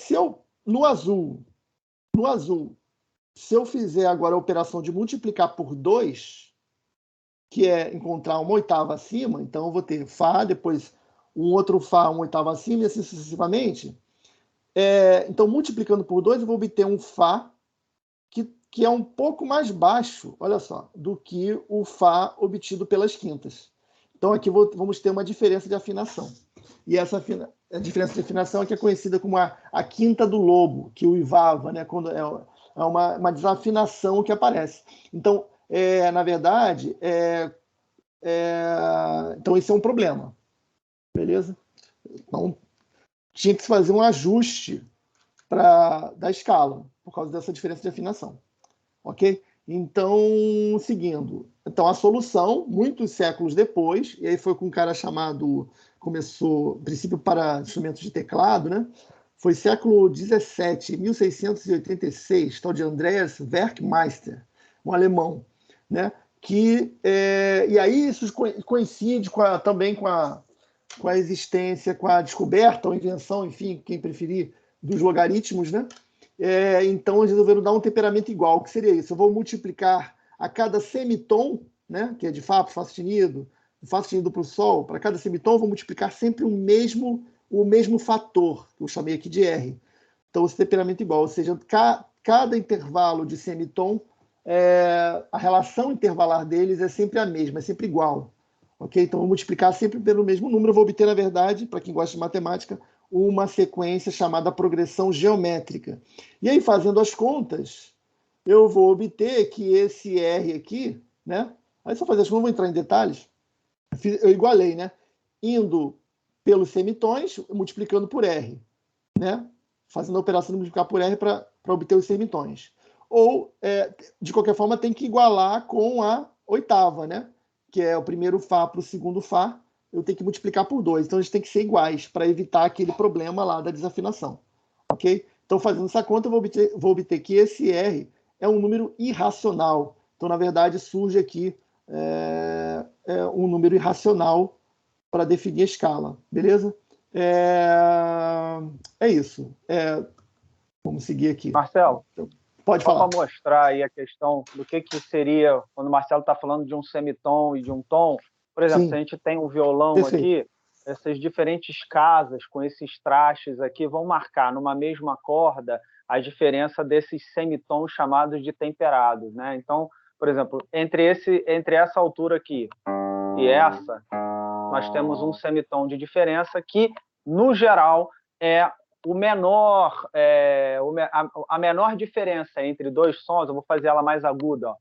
no azul, se eu fizer agora a operação de multiplicar por 2, que é encontrar uma oitava acima, então eu vou ter Fá, depois um outro Fá, uma oitava acima, e assim sucessivamente. Então, multiplicando por 2, eu vou obter um Fá que é um pouco mais baixo, olha só, do que o Fá obtido pelas quintas. Então, aqui vamos ter uma diferença de afinação. E essa diferença de afinação é que é conhecida como a quinta do lobo, que uivava, né, quando é uma desafinação que aparece. Então, na verdade, então esse é um problema. Beleza? Então, tinha que se fazer um ajuste da escala, por causa dessa diferença de afinação. Ok? Então, seguindo. Então, a solução, muitos séculos depois, e aí foi com um cara começou, princípio para instrumentos de teclado, né? Foi século XVII, 1686, tal de Andreas Werkmeister, um alemão, né? E aí isso coincide também com a existência, com a descoberta ou invenção, enfim, quem preferir, dos logaritmos, né? Então, eles resolveram dar um temperamento igual. O que seria isso? Eu vou multiplicar a cada semitom, né, que é de Fá para Fá sustenido, Fá sustenido para o Sol, para cada semitom, eu vou multiplicar sempre o mesmo fator, que eu chamei aqui de R. Então, esse temperamento igual, ou seja, cada intervalo de semitom, a relação intervalar deles é sempre a mesma, é sempre igual. Okay? Então, eu vou multiplicar sempre pelo mesmo número, eu vou obter, na verdade, para quem gosta de matemática, uma sequência chamada progressão geométrica. E aí, fazendo as contas, eu vou obter que esse R aqui, né? Aí, só fazer as contas, não vou entrar em detalhes. Eu igualei, né? Indo pelos semitons, multiplicando por R, né? Fazendo a operação de multiplicar por R para obter os semitons. Ou, de qualquer forma, tem que igualar com a oitava, né? Que é o primeiro Fá para o segundo Fá, eu tenho que multiplicar por 2. Então, eles têm que ser iguais para evitar aquele problema lá da desafinação. Ok? Então, fazendo essa conta, eu vou obter que esse R é um número irracional. Então, na verdade, surge aqui um número irracional para definir a escala, beleza? É isso. Vamos seguir aqui. Marcelo, pode só falar. para mostrar aí a questão do que seria, quando o Marcelo está falando de um semitom e de um tom, por exemplo, Sim. se a gente tem um violão Perfeito. aqui, essas diferentes casas com esses trastes aqui vão marcar numa mesma corda a diferença desses semitons chamados de temperados, né? Então, por exemplo, entre essa altura aqui e essa, nós temos um semitom de diferença que, no geral, é o menor, a menor diferença entre dois sons. Eu vou fazer ela mais aguda, ó.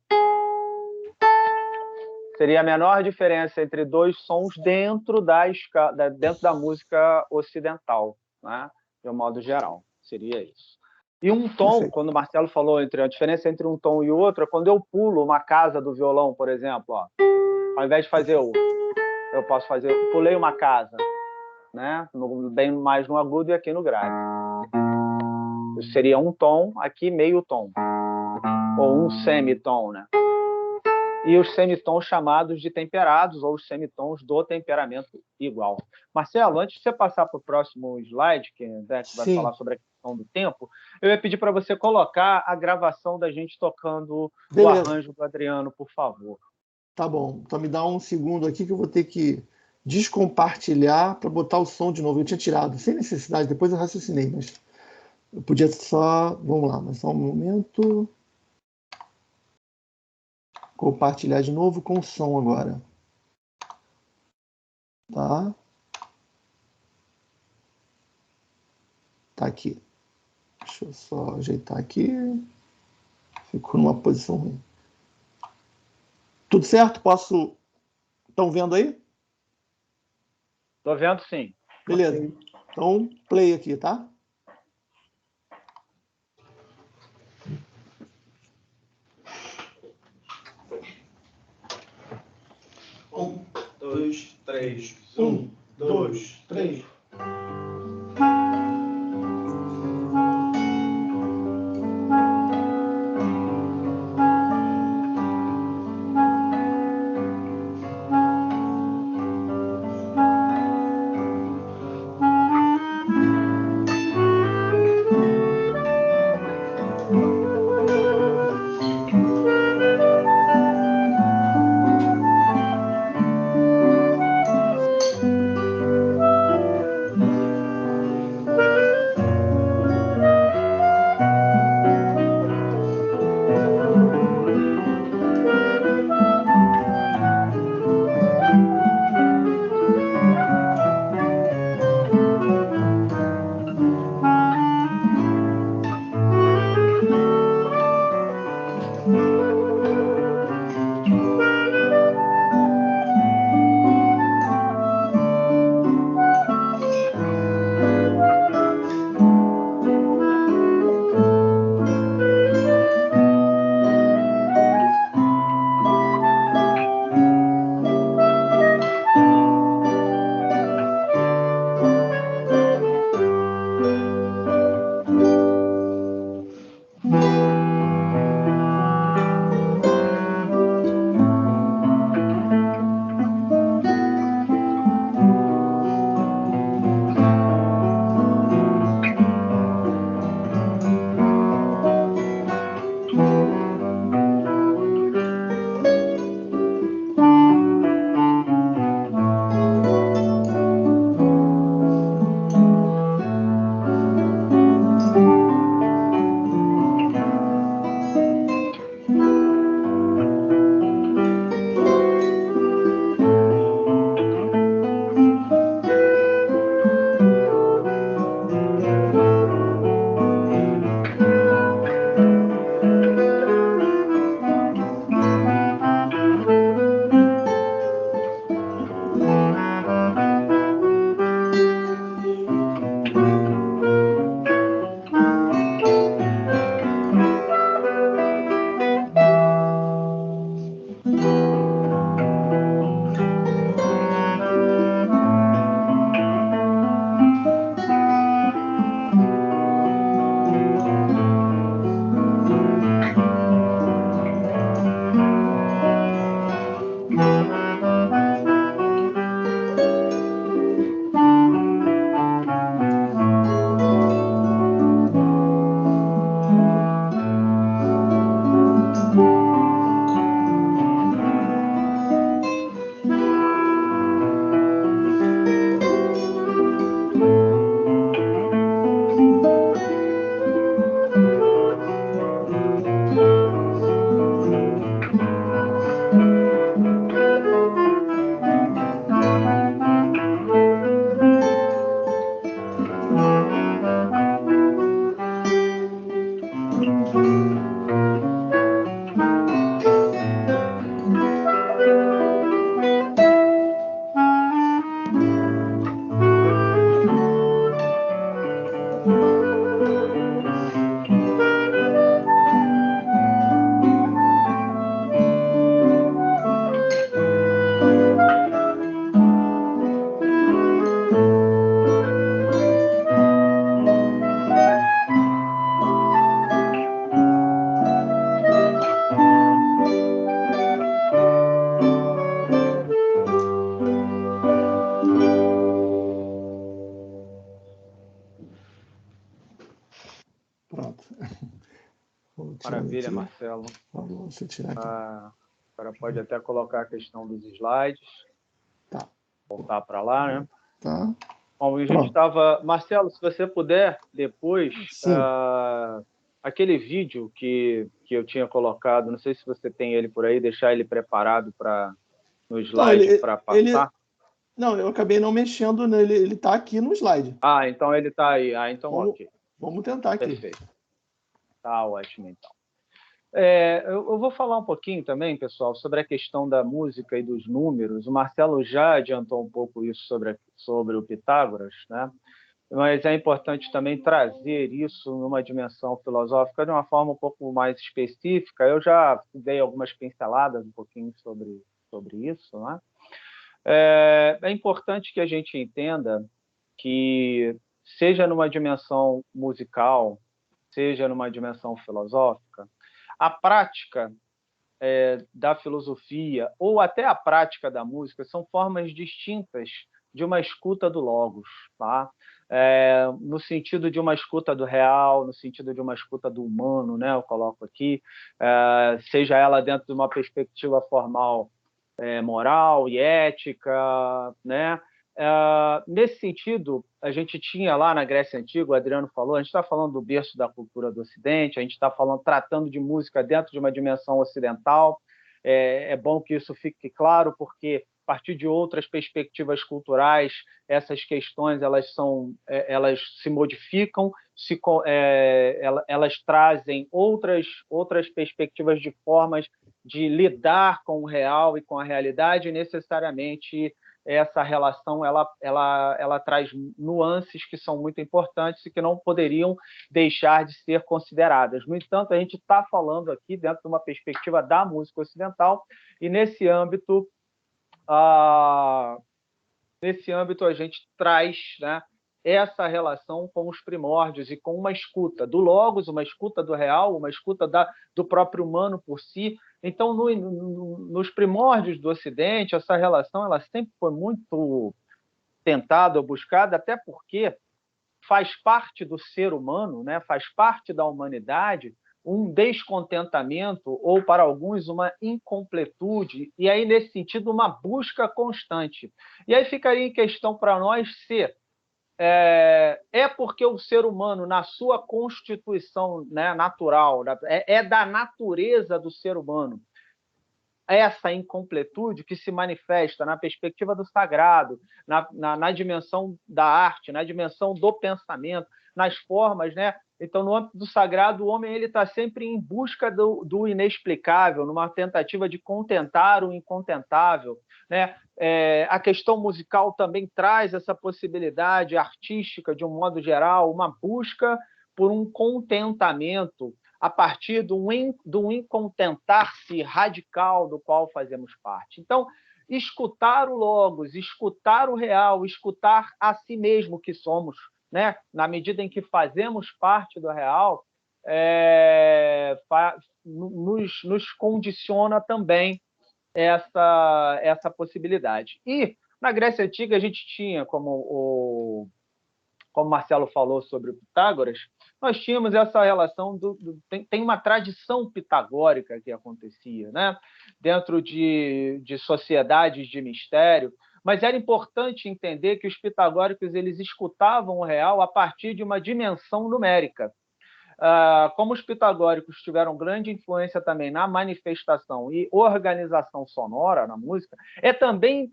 Seria a menor diferença entre dois sons dentro da música ocidental, né? De um modo geral, seria isso. E um tom, Perfeito. quando o Marcelo falou a diferença entre um tom e outro, é quando eu pulo uma casa do violão, por exemplo, ó. Ao invés de fazer eu posso fazer, pulei uma casa, né? Bem mais no agudo e aqui no grave. Isso seria um tom, aqui meio tom. Ou um semitom, né? E os semitons chamados de temperados, ou os semitons do temperamento igual. Marcelo, antes de você passar para o próximo slide, que vai falar sobre a questão do tempo, eu ia pedir para você colocar a gravação da gente tocando o arranjo do Adriano, por favor. Tá bom. Então me dá um segundo aqui que eu vou ter que descompartilhar para botar o som de novo. Eu tinha tirado, sem necessidade, depois eu raciocinei, mas eu podia só... Vamos lá, mas só um momento... Compartilhar de novo com o som agora. Tá? Tá aqui. Deixa eu só ajeitar aqui. Ficou numa posição ruim. Tudo certo? Posso... Estão vendo aí? Estou vendo, sim. Beleza. Ok. Então, play aqui, tá? Um, dois, três. Um, dois, três. Maravilha, aqui. Marcelo. Deixa eu tirar aqui. Agora pode até colocar a questão dos slides. Tá. Voltar para lá, né? Tá. Bom, a gente estava... Marcelo, se você puder, depois, Sim. aquele vídeo que eu tinha colocado, não sei se você tem ele por aí, deixar ele preparado no slide para passar. Não, eu acabei não mexendo nele, ele está aqui no slide. Então ele está aí. Então ok. Vamos tentar aqui. Perfeito. Tá ótimo, então. Eu vou falar um pouquinho também, pessoal, sobre a questão da música e dos números. O Marcelo já adiantou um pouco isso sobre o Pitágoras, né? Mas é importante também trazer isso numa dimensão filosófica de uma forma um pouco mais específica. Eu já dei algumas pinceladas um pouquinho sobre isso, né? É importante que a gente entenda que, seja numa dimensão musical, seja numa dimensão filosófica, a prática da filosofia ou até a prática da música são formas distintas de uma escuta do logos, tá? No sentido de uma escuta do real, no sentido de uma escuta do humano, né? Eu coloco aqui, seja ela dentro de uma perspectiva formal, moral e ética, né? Nesse sentido, a gente tinha lá na Grécia Antiga, o Adriano falou, a gente está falando do berço da cultura do Ocidente, a gente está tratando de música dentro de uma dimensão ocidental. É bom que isso fique claro, porque a partir de outras perspectivas culturais, essas questões elas se modificam, elas trazem outras perspectivas de formas de lidar com o real e com a realidade, e necessariamente essa relação ela traz nuances que são muito importantes e que não poderiam deixar de ser consideradas. No entanto, a gente está falando aqui dentro de uma perspectiva da música ocidental, e nesse âmbito a gente traz, né, essa relação com os primórdios e com uma escuta do logos, uma escuta do real, uma escuta do próprio humano por si. Então, nos primórdios do Ocidente, essa relação ela sempre foi muito tentada ou buscada, até porque faz parte do ser humano, né, faz parte da humanidade, um descontentamento ou, para alguns, uma incompletude, e aí, nesse sentido, uma busca constante. E aí ficaria em questão para nós se porque o ser humano, na sua constituição, né, natural, é da natureza do ser humano, essa incompletude que se manifesta na perspectiva do sagrado, na dimensão da arte, na dimensão do pensamento, nas formas, né? Então, no âmbito do sagrado, o homem está sempre em busca do inexplicável, numa tentativa de contentar o incontentável, né? A questão musical também traz essa possibilidade artística, de um modo geral, uma busca por um contentamento a partir do incontentar-se radical do qual fazemos parte. Então, escutar o logos, escutar o real, escutar a si mesmo que somos, né? Na medida em que fazemos parte do real, nos condiciona também essa possibilidade. E na Grécia Antiga a gente tinha, como o Marcelo falou sobre o Pitágoras, nós tínhamos essa relação tem uma tradição pitagórica que acontecia, né? Dentro de sociedades de mistério, mas era importante entender que os pitagóricos eles escutavam o real a partir de uma dimensão numérica. Como os pitagóricos tiveram grande influência também na manifestação e organização sonora na música, é também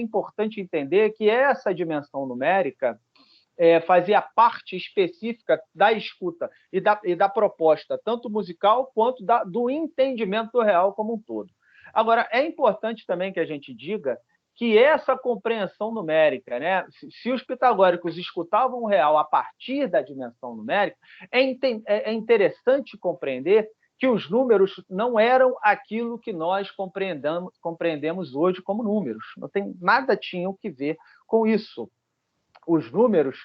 importante entender que essa dimensão numérica fazia parte específica da escuta e da proposta, tanto musical quanto do entendimento do real como um todo. Agora, é importante também que a gente diga que essa compreensão numérica, né, se os pitagóricos escutavam o real a partir da dimensão numérica, é interessante compreender que os números não eram aquilo que nós compreendemos hoje como números. Nada tinham que ver com isso. Os números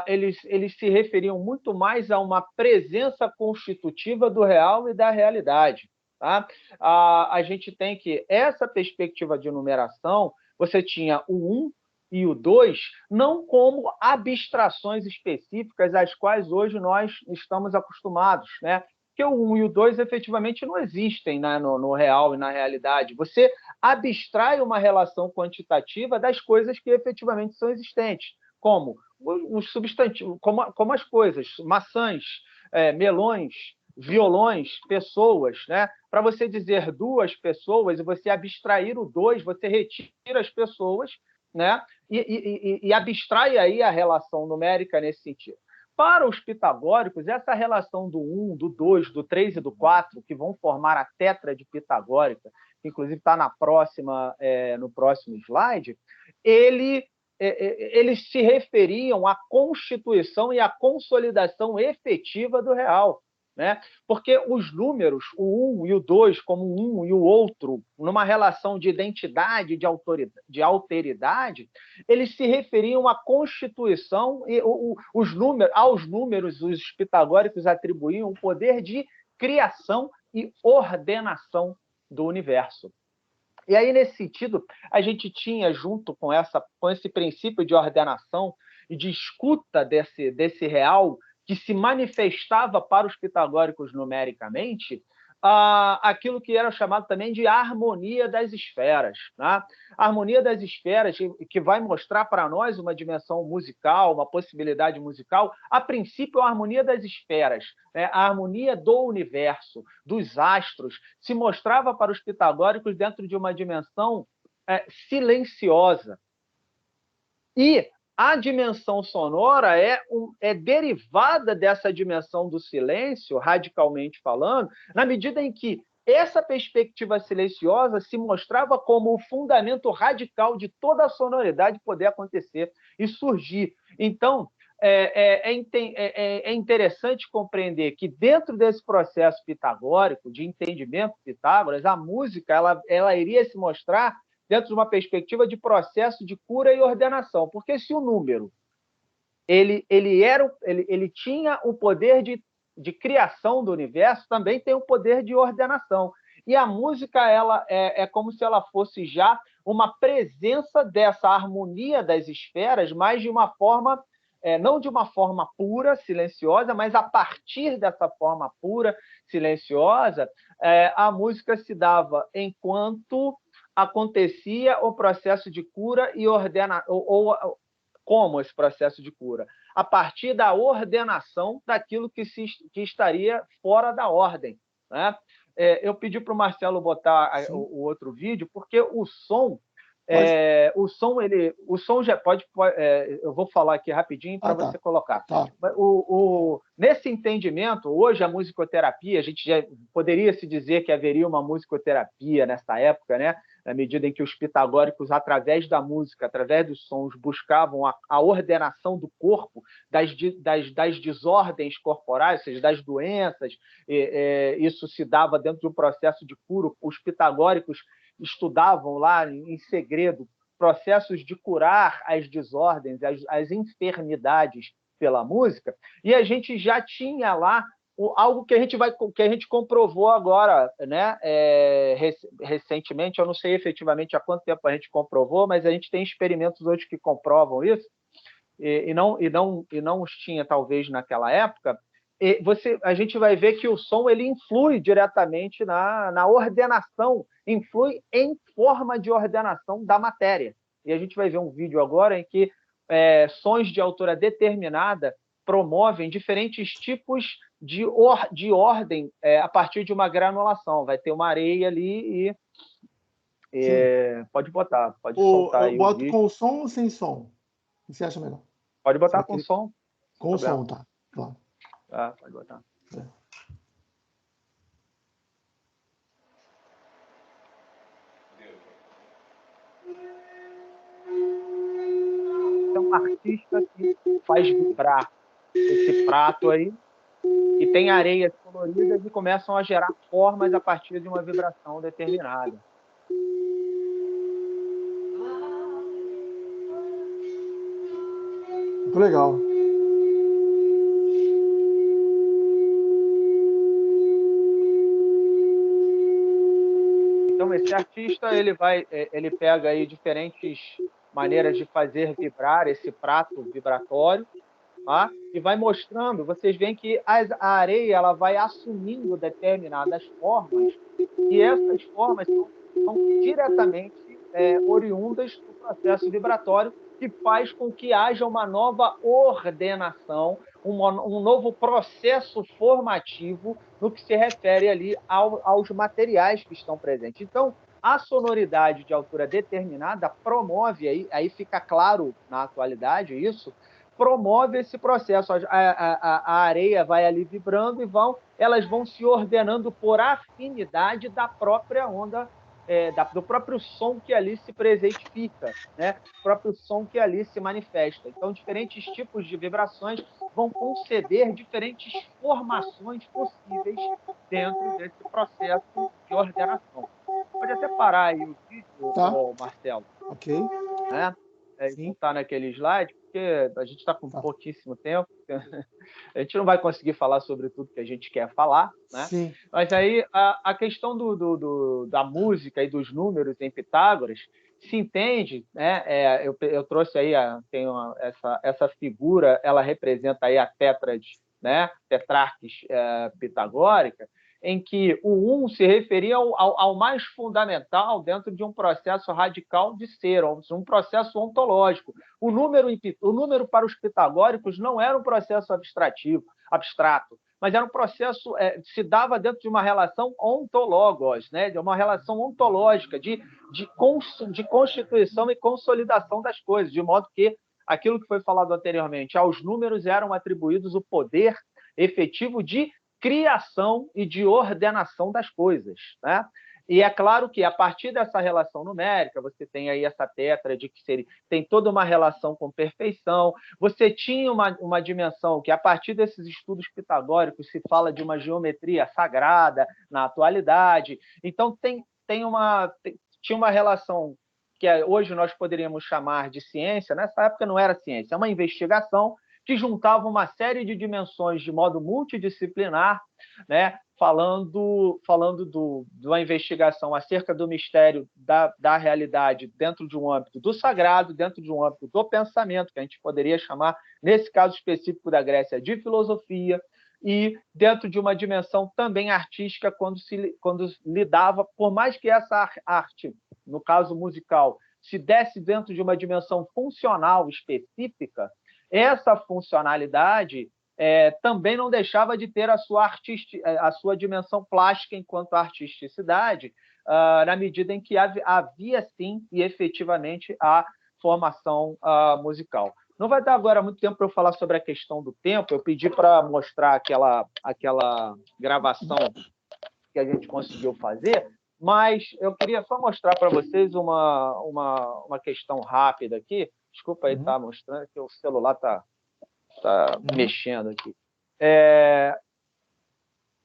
eles se referiam muito mais a uma presença constitutiva do real e da realidade. Tá? A gente tem que essa perspectiva de numeração, você tinha o 1 e o 2 não como abstrações específicas às quais hoje nós estamos acostumados, né? porque o 1 e o 2 efetivamente não existem, né, no real e na realidade. Você abstrai uma relação quantitativa das coisas que efetivamente são existentes, como os substantivos, como as coisas, maçãs, melões, violões, pessoas, né? Para você dizer duas pessoas e você abstrair o dois, você retira as pessoas, né? E abstrai aí a relação numérica nesse sentido. Para os pitagóricos, essa relação do 1, do 2, do 3 e do 4, que vão formar a tétrade pitagórica, que inclusive está no próximo slide, eles se referiam à constituição e à consolidação efetiva do real, né? Porque os números, o 1 e o 2, como um e o outro, numa relação de identidade, de alteridade, eles se referiam à constituição e aos números, os pitagóricos atribuíam o poder de criação e ordenação do universo. E aí, nesse sentido, a gente tinha, junto com esse princípio de ordenação e de escuta desse real, que se manifestava para os pitagóricos numericamente, aquilo que era chamado também de harmonia das esferas, né? A harmonia das esferas, que vai mostrar para nós uma dimensão musical, uma possibilidade musical, a princípio, a harmonia das esferas, né? A harmonia do universo, dos astros, se mostrava para os pitagóricos dentro de uma dimensão silenciosa. E a dimensão sonora é derivada dessa dimensão do silêncio, radicalmente falando, na medida em que essa perspectiva silenciosa se mostrava como o fundamento radical de toda a sonoridade poder acontecer e surgir. Então, é interessante compreender que, dentro desse processo pitagórico, de entendimento de Pitágoras, a música ela iria se mostrar dentro de uma perspectiva de processo de cura e ordenação. Porque se o número ele tinha o poder de criação do universo, também tem o poder de ordenação. E a música é como se ela fosse já uma presença dessa harmonia das esferas, mas de uma forma, não de uma forma pura, silenciosa, mas a partir dessa forma pura, silenciosa, a música se dava enquanto acontecia o processo de cura e como esse processo de cura? A partir da ordenação daquilo que estaria fora da ordem, né? Eu pedi para o Marcelo botar o outro vídeo, porque o som já pode, eu vou falar aqui rapidinho para você colocar. Tá. Nesse entendimento, hoje a musicoterapia, a gente já poderia se dizer que haveria uma musicoterapia nessa época, né? Na medida em que os pitagóricos, através da música, através dos sons, buscavam a ordenação do corpo, das desordens corporais, ou seja, das doenças. Isso se dava dentro de um processo de cura. Os pitagóricos estudavam lá, em segredo, processos de curar as desordens, as enfermidades pela música, e a gente já tinha lá algo que a gente comprovou agora, né? Recentemente, eu não sei efetivamente há quanto tempo a gente comprovou, mas a gente tem experimentos hoje que comprovam isso, e não os tinha talvez naquela época. A gente vai ver que o som ele influi diretamente na ordenação, influi em forma de ordenação da matéria. E a gente vai ver um vídeo agora em que sons de altura determinada promovem diferentes tipos de ordem a partir de uma granulação. Vai ter uma areia ali e pode soltar aí eu boto vídeo. com som ou sem som? O que você acha melhor? Pode botar com som. Com som, tá. Claro. Pode botar. É um artista que faz vibrar esse prato aí, e tem areias coloridas e começam a gerar formas a partir de uma vibração determinada. Muito legal. Então, esse artista ele pega aí diferentes maneiras de fazer vibrar esse prato vibratório, tá? E vai mostrando, vocês veem que a areia ela vai assumindo determinadas formas, e essas formas são diretamente oriundas do processo vibratório, que faz com que haja uma nova ordenação, um novo processo formativo no que se refere ali aos materiais que estão presentes. Então, a sonoridade de altura determinada promove, aí fica claro na atualidade isso, promove esse processo. A areia vai ali vibrando e elas vão se ordenando por afinidade da própria onda, do próprio som que ali se presentifica, né? O próprio som que ali se manifesta. Então, diferentes tipos de vibrações vão conceder diferentes formações possíveis dentro desse processo de ordenação. Pode até parar aí o vídeo, Tá. Marcelo. Ok. Né? Sim. Voltar naquele slide, porque a gente está com Tá. pouquíssimo tempo. A gente não vai conseguir falar sobre tudo que a gente quer falar, né? Sim. Mas aí a questão da música e dos números em Pitágoras se entende, né? Eu trouxe aí, essa figura, ela representa aí a tétrade, né? Tetrarques pitagórica, em que o 1 se referia ao mais fundamental dentro de um processo radical de ser, um processo ontológico. O número para os pitagóricos não era um processo abstrato, mas era um processo, se dava dentro de uma relação ontologos, né? De uma relação ontológica, de constituição e consolidação das coisas, de modo que aquilo que foi falado anteriormente, aos números eram atribuídos o poder efetivo de criação e de ordenação das coisas, né? E é claro que, a partir dessa relação numérica, você tem aí essa tétrade, que tem toda uma relação com perfeição. Você tinha uma dimensão que, a partir desses estudos pitagóricos, se fala de uma geometria sagrada na atualidade. Então, tinha uma relação que hoje nós poderíamos chamar de ciência. Nessa época não era ciência, é uma investigação que juntava uma série de dimensões de modo multidisciplinar, né? falando de uma investigação acerca do mistério da realidade dentro de um âmbito do sagrado, dentro de um âmbito do pensamento, que a gente poderia chamar, nesse caso específico da Grécia, de filosofia, e dentro de uma dimensão também artística, quando lidava, por mais que essa arte, no caso musical, se desse dentro de uma dimensão funcional específica, essa funcionalidade também não deixava de ter a sua dimensão plástica enquanto artisticidade, na medida em que havia, sim, e efetivamente, a formação musical. Não vai dar agora muito tempo para eu falar sobre a questão do tempo. Eu pedi para mostrar aquela gravação que a gente conseguiu fazer, mas eu queria só mostrar para vocês uma questão rápida aqui. Desculpa aí estar mostrando, que o celular está mexendo aqui.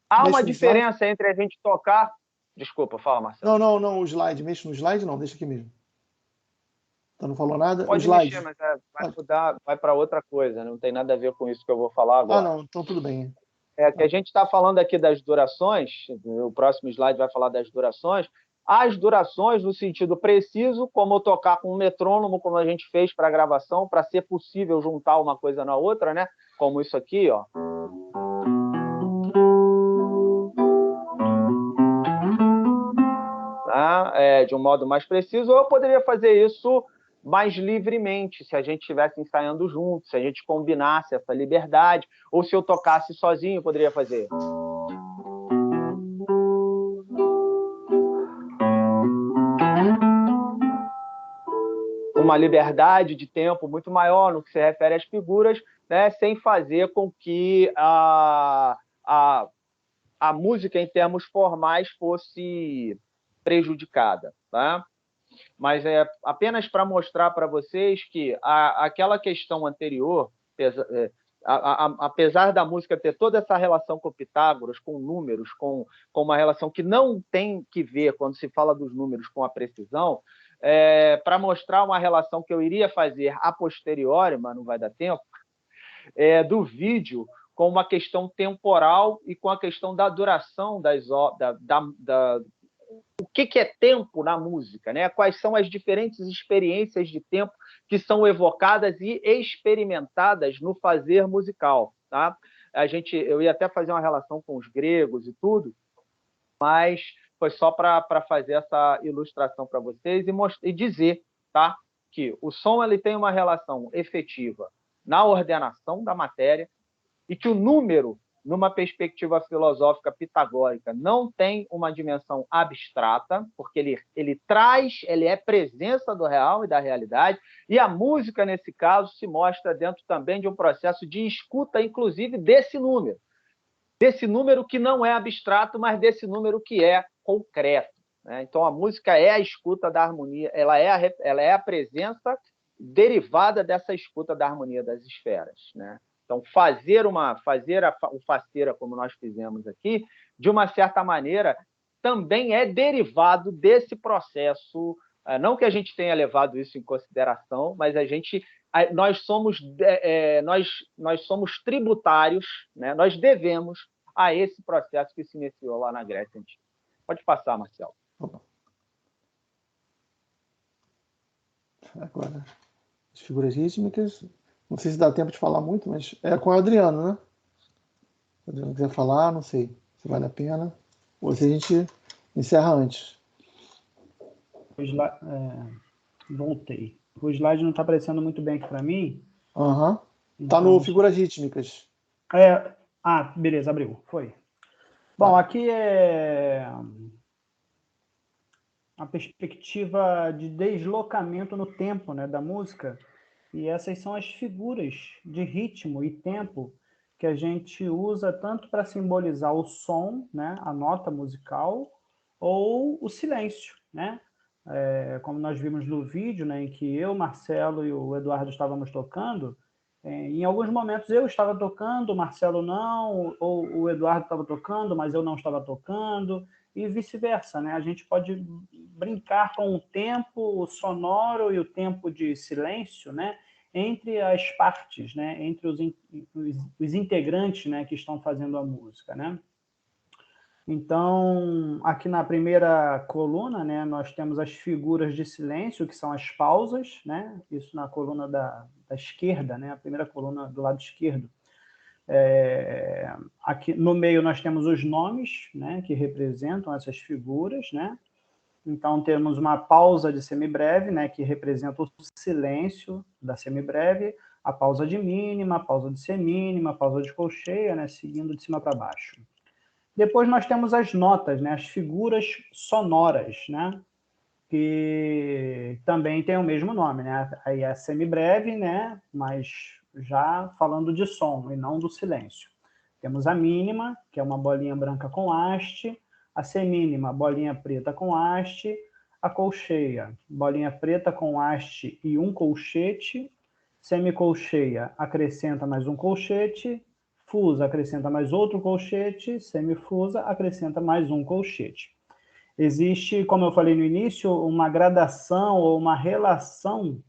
Há uma diferença entre a gente tocar... Desculpa, fala, Marcelo. Não, o slide. Mexe no slide, não, deixa aqui mesmo. Então não falou nada? Pode mexer, mas vai mudar, vai para outra coisa, não tem nada a ver com isso que eu vou falar agora. Não, então tudo bem. Que a gente está falando aqui das durações, o próximo slide vai falar das durações. As durações no sentido preciso, como eu tocar com um metrônomo, como a gente fez para a gravação, para ser possível juntar uma coisa na outra, né? Como isso aqui, ó. Tá? De um modo mais preciso, ou eu poderia fazer isso mais livremente, se a gente estivesse ensaiando junto, se a gente combinasse essa liberdade, ou se eu tocasse sozinho, eu poderia fazer. Uma liberdade de tempo muito maior no que se refere às figuras, né, sem fazer com que a música, em termos formais, fosse prejudicada, tá? Mas é apenas para mostrar para vocês que aquela questão anterior, apesar da música ter toda essa relação com Pitágoras, com números, com uma relação que não tem que ver, quando se fala dos números, com a precisão, para mostrar uma relação que eu iria fazer a posteriori, mas não vai dar tempo, do vídeo, com uma questão temporal e com a questão da duração o que é tempo na música, né? Quais são as diferentes experiências de tempo que são evocadas e experimentadas no fazer musical, tá? Eu ia até fazer uma relação com os gregos e tudo, mas foi só para fazer essa ilustração para vocês e dizer, tá, que o som ele tem uma relação efetiva na ordenação da matéria e que o número, numa perspectiva filosófica pitagórica, não tem uma dimensão abstrata, porque ele é presença do real e da realidade, e a música, nesse caso, se mostra dentro também de um processo de escuta, inclusive, desse número que não é abstrato, mas desse número que é concreto, né? Então, a música é a escuta da harmonia, ela é a presença derivada dessa escuta da harmonia das esferas, né? Então, fazer o faceira, como nós fizemos aqui, de uma certa maneira, também é derivado desse processo. Não que a gente tenha levado isso em consideração, mas nós somos tributários, né? Nós devemos a esse processo que se iniciou lá na Grécia Antiga. Pode passar, Marcelo. Agora, as figuras rítmicas, não sei se dá tempo de falar muito, mas é com o Adriano, né? Se o Adriano quiser falar, não sei se vale a pena, ou se a gente encerra antes. Voltei. O slide não está aparecendo muito bem aqui para mim. Aham. Tá Então, no figuras rítmicas. beleza, abriu. Foi. Bom, aqui é a perspectiva de deslocamento no tempo, né, da música. E essas são as figuras de ritmo e tempo que a gente usa tanto para simbolizar o som, né, a nota musical, ou o silêncio, né? Como nós vimos no vídeo, né, em que eu, Marcelo e o Eduardo estávamos tocando, em alguns momentos eu estava tocando, o Marcelo não, ou o Eduardo estava tocando, mas eu não estava tocando, e vice-versa, né? A gente pode brincar com o tempo sonoro e o tempo de silêncio, né, entre as partes, né, entre os integrantes, né, que estão fazendo a música, né? Então, aqui na primeira coluna, né, nós temos as figuras de silêncio, que são as pausas, né? Isso na coluna da esquerda, né? A primeira coluna do lado esquerdo. Aqui no meio nós temos os nomes, né, que representam essas figuras, né? Então, temos uma pausa de semibreve, né, que representa o silêncio da semibreve, a pausa de mínima, a pausa de semínima, a pausa de colcheia, né, seguindo de cima para baixo. Depois nós temos as notas, né, as figuras sonoras, né, que também tem o mesmo nome, né? Aí é semibreve, né, mas já falando de som e não do silêncio. Temos a mínima, que é uma bolinha branca com haste, a semínima, bolinha preta com haste, a colcheia, bolinha preta com haste e um colchete, semicolcheia, acrescenta mais um colchete, fusa, acrescenta mais outro colchete, semifusa, acrescenta mais um colchete. Existe, como eu falei no início, uma gradação ou uma relação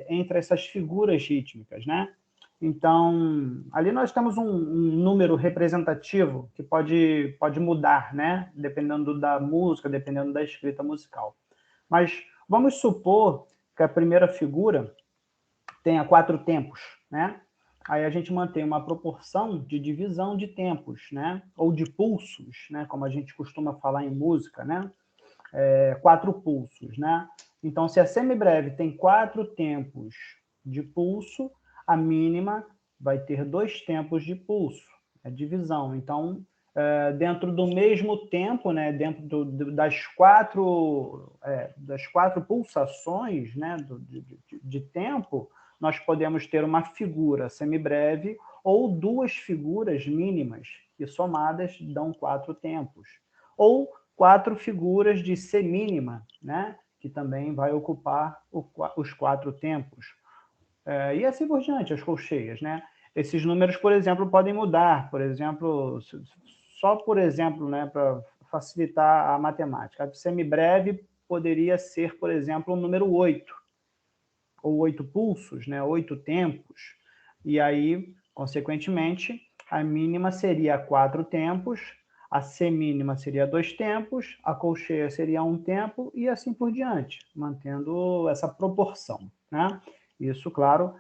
entre essas figuras rítmicas, né? Então, ali nós temos um número representativo que pode mudar, né? Dependendo da música, dependendo da escrita musical. Mas vamos supor que a primeira figura tenha 4 tempos, né? Aí a gente mantém uma proporção de divisão de tempos, né? Ou de pulsos, né? Como a gente costuma falar em música, né? 4 pulsos, né? Então, se a semibreve tem 4 tempos de pulso, a mínima vai ter 2 tempos de pulso, é divisão. Então, dentro do mesmo tempo, né? Dentro das quatro pulsações, né? De tempo, nós podemos ter uma figura semibreve ou 2 figuras mínimas, que somadas dão 4 tempos. Ou 4 figuras de semínima, né? Que também vai ocupar os 4 tempos. E assim por diante, as colcheias, né? Esses números, por exemplo, podem mudar. Por exemplo, só por exemplo, né, para facilitar a matemática, a semibreve poderia ser, por exemplo, o número 8, ou 8 pulsos, né, 8 tempos, e aí, consequentemente, a mínima seria 4 tempos, A semínima seria 2 tempos, a colcheia seria 1 tempo e assim por diante, mantendo essa proporção, né? Isso, claro,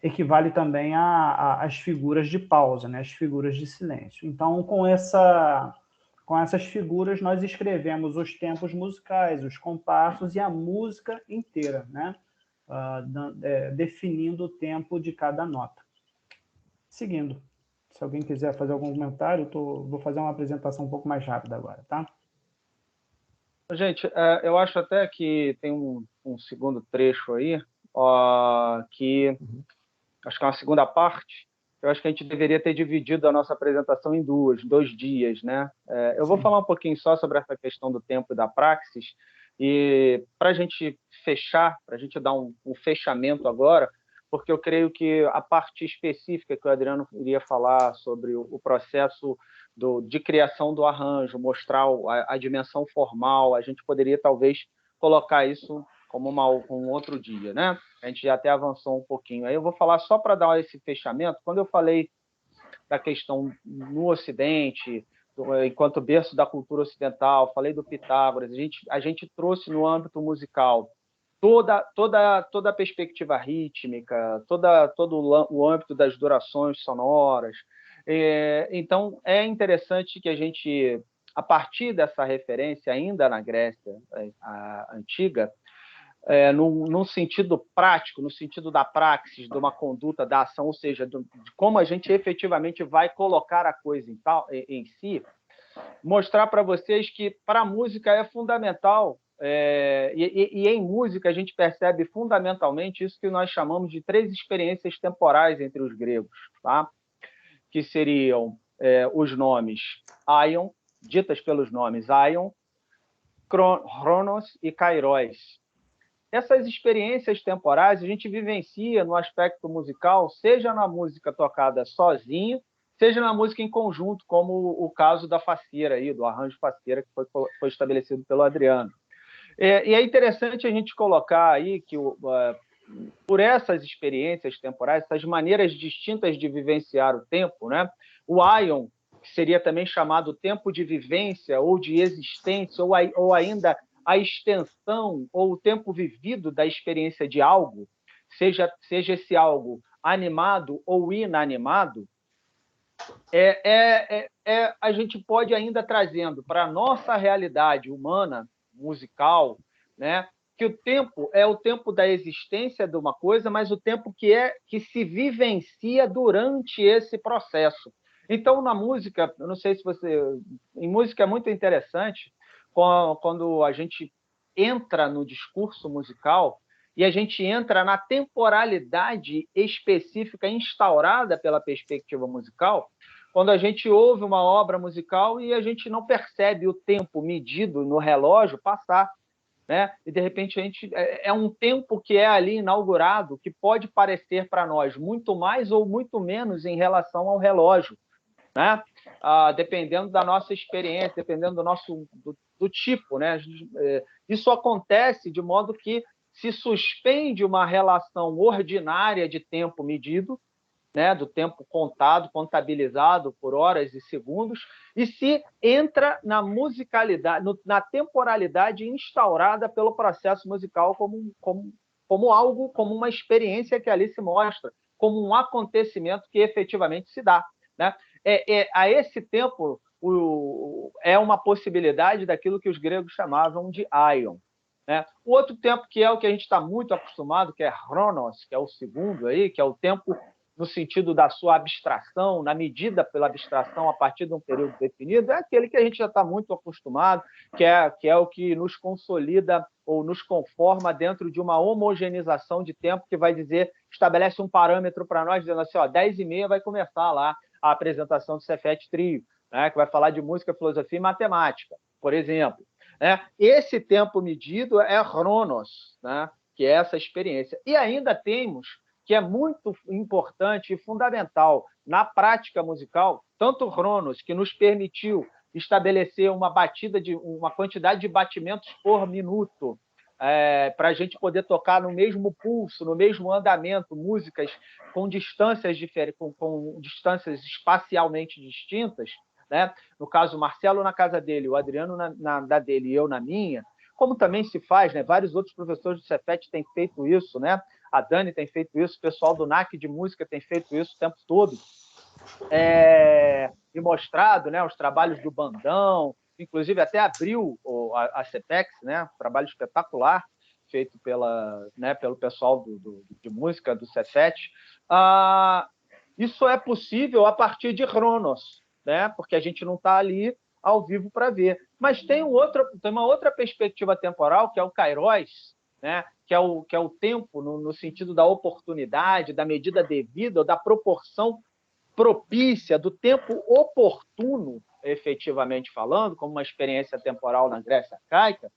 equivale também às figuras de pausa, né? As figuras de silêncio. Então, com essas figuras, nós escrevemos os tempos musicais, os compassos e a música inteira, né? Definindo o tempo de cada nota. Seguindo. Se alguém quiser fazer algum comentário, vou fazer uma apresentação um pouco mais rápida agora, tá? Gente, eu acho até que tem um segundo trecho aí, que acho que é uma segunda parte. Eu acho que a gente deveria ter dividido a nossa apresentação em 2 dias, né? Eu vou falar um pouquinho só sobre essa questão do tempo e da praxis, e para a gente fechar, para a gente dar um fechamento agora, porque eu creio que a parte específica que o Adriano iria falar sobre o processo de criação do arranjo, mostrar a dimensão formal, a gente poderia talvez colocar isso como um outro dia, né? A gente já até avançou um pouquinho. Aí eu vou falar só para dar esse fechamento. Quando eu falei da questão no Ocidente, enquanto berço da cultura ocidental, falei do Pitágoras, a gente trouxe no âmbito musical toda a perspectiva rítmica, todo o âmbito das durações sonoras. Então, é interessante que a gente, a partir dessa referência, ainda na Grécia antiga, num sentido prático, no sentido da praxis, de uma conduta, da ação, ou seja, de como a gente efetivamente vai colocar a coisa em si, mostrar para vocês que para a música é fundamental, e em música a gente percebe fundamentalmente isso que nós chamamos de 3 experiências temporais entre os gregos, tá? Que seriam os nomes Aion, ditas pelos nomes Aion, Chronos e Kairos. Essas experiências temporais a gente vivencia no aspecto musical, seja na música tocada sozinho, seja na música em conjunto, como o caso da faceira, do arranjo faceira que foi estabelecido pelo Adriano. E é interessante a gente colocar aí que, por essas experiências temporais, essas maneiras distintas de vivenciar o tempo, né? O Aion, que seria também chamado tempo de vivência ou de existência, ou ainda a extensão ou o tempo vivido da experiência de algo, seja esse algo animado ou inanimado, a gente pode ainda trazendo para a nossa realidade humana, musical, né, que o tempo é o tempo da existência de uma coisa, mas o tempo que se vivencia durante esse processo. Então, na música, eu não sei se em música é muito interessante quando a gente entra no discurso musical e a gente entra na temporalidade específica instaurada pela perspectiva musical, quando a gente ouve uma obra musical e a gente não percebe o tempo medido no relógio passar, né? E, de repente, é um tempo que é ali inaugurado que pode parecer para nós muito mais ou muito menos em relação ao relógio, né? Dependendo da nossa experiência, dependendo do tipo, né? Isso acontece de modo que se suspende uma relação ordinária de tempo medido, né, do tempo contado, contabilizado por horas e segundos, e se entra na musicalidade, na temporalidade instaurada pelo processo musical como algo, como uma experiência que ali se mostra, como um acontecimento que efetivamente se dá, né? A esse tempo é uma possibilidade daquilo que os gregos chamavam de aion, né? O outro tempo, que é o que a gente está muito acostumado, que é chronos, que é o segundo aí, que é o tempo no sentido da sua abstração, na medida pela abstração a partir de um período definido, é aquele que a gente já está muito acostumado, que é o que nos consolida ou nos conforma dentro de uma homogeneização de tempo que vai dizer, estabelece um parâmetro para nós, dizendo assim, 10h30 vai começar lá a apresentação do Cefet Trio, né, que vai falar de música, filosofia e matemática, por exemplo. Esse tempo medido é Chronos, né, que é essa experiência. E ainda temos, que é muito importante e fundamental na prática musical, tanto o Chronos, que nos permitiu estabelecer uma quantidade de batimentos por minuto, para a gente poder tocar no mesmo pulso, no mesmo andamento, músicas com distâncias diferentes, com distâncias espacialmente distintas, né? No caso, o Marcelo na casa dele, o Adriano da dele e eu na minha, como também se faz, né? Vários outros professores do Cefet têm feito isso, né? A Dani tem feito isso, o pessoal do NAC de música tem feito isso o tempo todo. E mostrado, né, os trabalhos do Bandão, inclusive até abriu a CEPEX, né, um trabalho espetacular feito pelo pessoal de música do Cefet. Isso é possível a partir de Cronos, né, porque a gente não está ali ao vivo para ver. Mas tem uma outra perspectiva temporal, que é o Kairos, né, que é o tempo no sentido da oportunidade, da medida devida, da proporção propícia, do tempo oportuno, efetivamente falando, como uma experiência temporal na Grécia arcaica,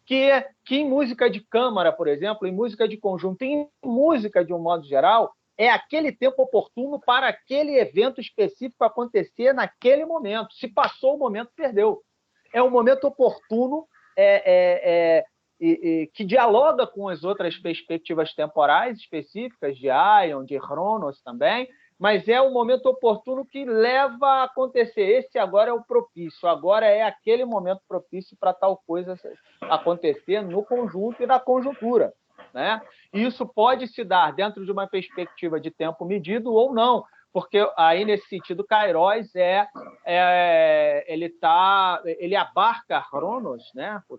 que em música de câmara, por exemplo, em música de conjunto, em música de um modo geral, é aquele tempo oportuno para aquele evento específico acontecer naquele momento. Se passou o momento, perdeu. É um momento oportuno que dialoga com as outras perspectivas temporais específicas de Aion, de Cronos também, mas é um momento oportuno que leva a acontecer. Esse agora é o propício, agora é aquele momento propício para tal coisa acontecer no conjunto e na conjuntura, né? E isso pode se dar dentro de uma perspectiva de tempo medido ou não, porque aí, nesse sentido, Kairos ele abarca Cronos, né? O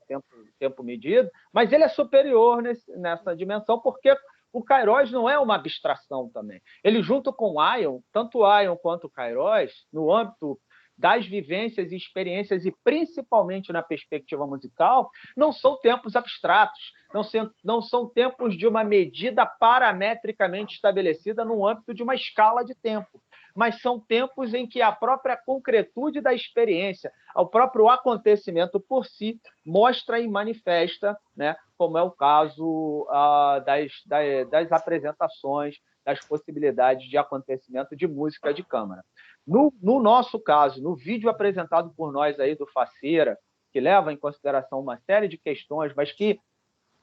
tempo medido, mas ele é superior nessa dimensão, porque o Kairos não é uma abstração também. Ele, junto com o Aion, tanto o Aion quanto o Kairos, no âmbito das vivências e experiências, e principalmente na perspectiva musical, não são tempos abstratos, não são tempos de uma medida parametricamente estabelecida no âmbito de uma escala de tempo, mas são tempos em que a própria concretude da experiência, o próprio acontecimento por si, mostra e manifesta, né, como é o caso das apresentações, das possibilidades de acontecimento de música de câmara. No nosso caso, no vídeo apresentado por nós aí do Faceira, que leva em consideração uma série de questões, mas que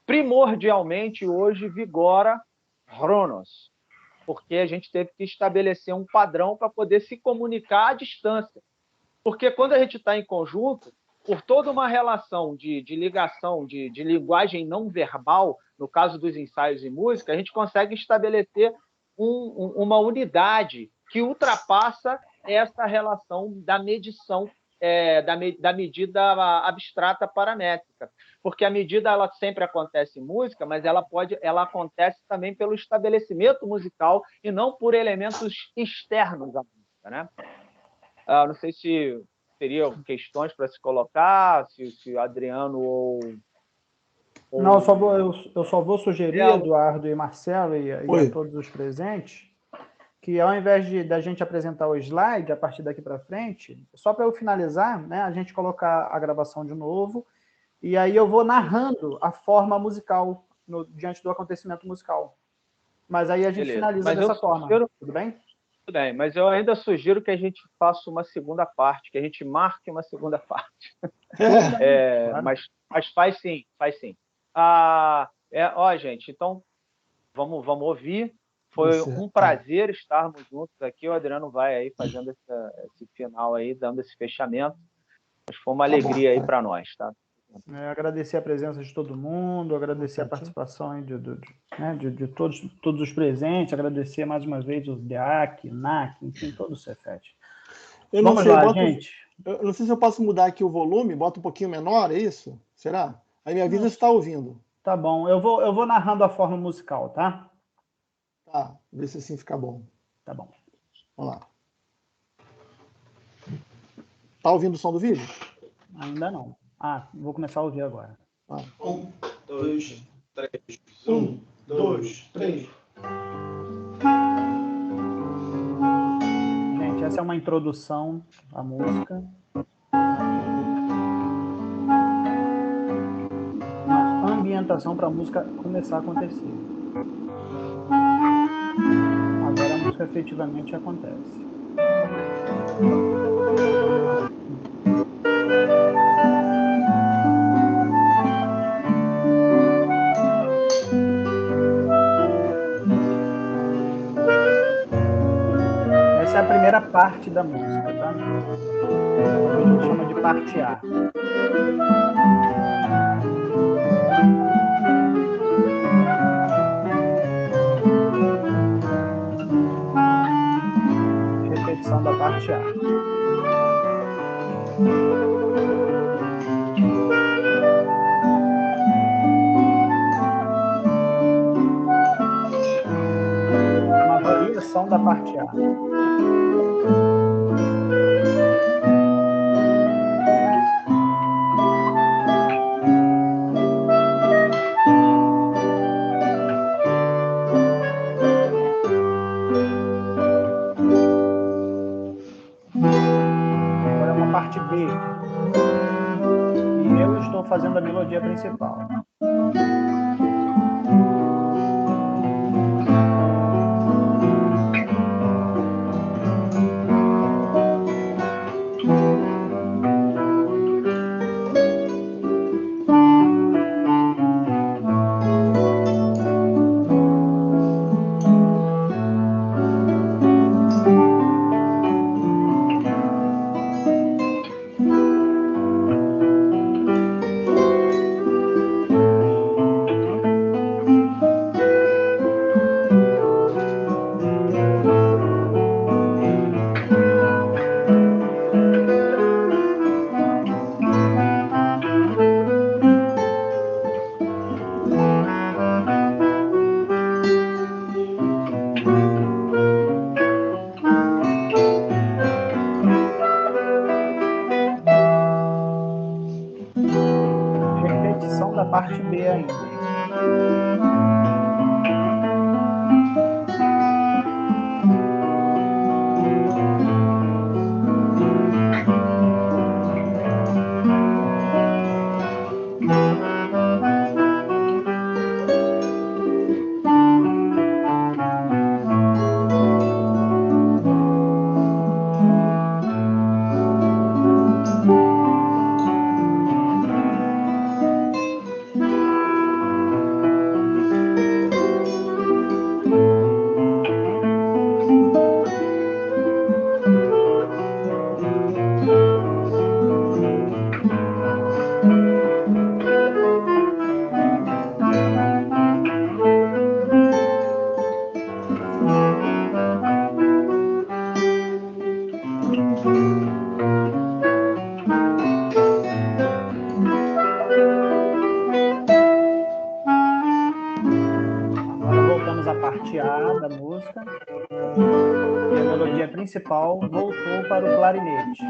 primordialmente hoje vigora Cronos, porque a gente teve que estabelecer um padrão para poder se comunicar à distância. Porque quando a gente está em conjunto, por toda uma relação de ligação, de linguagem não verbal, no caso dos ensaios em música, a gente consegue estabelecer uma unidade que ultrapassa essa relação da medição, da medida abstrata paramétrica. Porque a medida ela sempre acontece em música, mas ela acontece também pelo estabelecimento musical e não por elementos externos à música, né? Não sei se teriam questões para se colocar, se o Adriano ou... Não, eu só vou sugerir, Eduardo e Marcelo e a todos os presentes, que ao invés da gente apresentar o slide a partir daqui para frente, só para eu finalizar, né, a gente colocar a gravação de novo, e aí eu vou narrando a forma musical diante do acontecimento musical. Mas aí a gente finaliza dessa forma, tudo bem? Tudo bem, mas eu ainda sugiro que a gente faça uma segunda parte, que a gente marque uma segunda parte. Claro. Mas faz sim, faz sim. Gente, então vamos ouvir. Foi um prazer estarmos juntos aqui. O Adriano vai aí fazendo esse final aí, dando esse fechamento. Mas foi uma alegria aí para nós, tá? Agradecer a presença de todo mundo, agradecer a participação aí de todos os presentes, agradecer mais uma vez o DEAC, NAC, enfim, todo o Cefet. Vamos lá, gente. Eu não sei se eu posso mudar aqui o volume, bota um pouquinho menor, é isso? Será? Aí me avisa se está ouvindo. Tá bom, eu vou narrando a forma musical, tá? Tá, vê se assim fica bom. Tá bom. Vamos lá. Tá ouvindo o som do vídeo? Ainda não. Vou começar a ouvir agora. 1, 2, 3. 1, 2, 3. Gente, essa é uma introdução à música. Uma ambientação para a música começar a acontecer. Agora a música efetivamente acontece. Essa é a primeira parte da música, tá? parte A. Repetição da parte A. Uma variação da parte A. Agora é uma parte B. E eu estou fazendo a melodia principal. Repetição da parte B ainda. Agora voltamos à parte A da música. E a melodia principal voltou para o clarinete.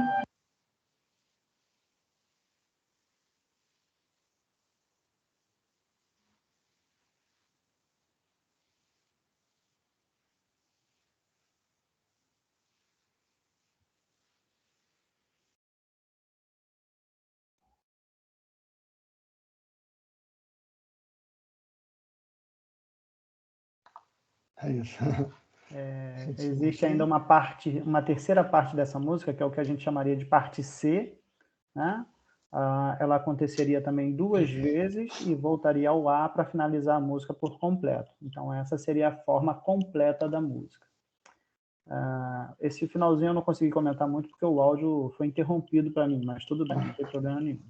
É isso. Existe ainda uma terceira parte dessa música, que é o que a gente chamaria de parte C, né? Ela aconteceria também 2 vezes e voltaria ao A para finalizar a música por completo. Então, essa seria a forma completa da música. Esse finalzinho eu não consegui comentar muito porque o áudio foi interrompido para mim, mas tudo bem, não tem problema nenhum.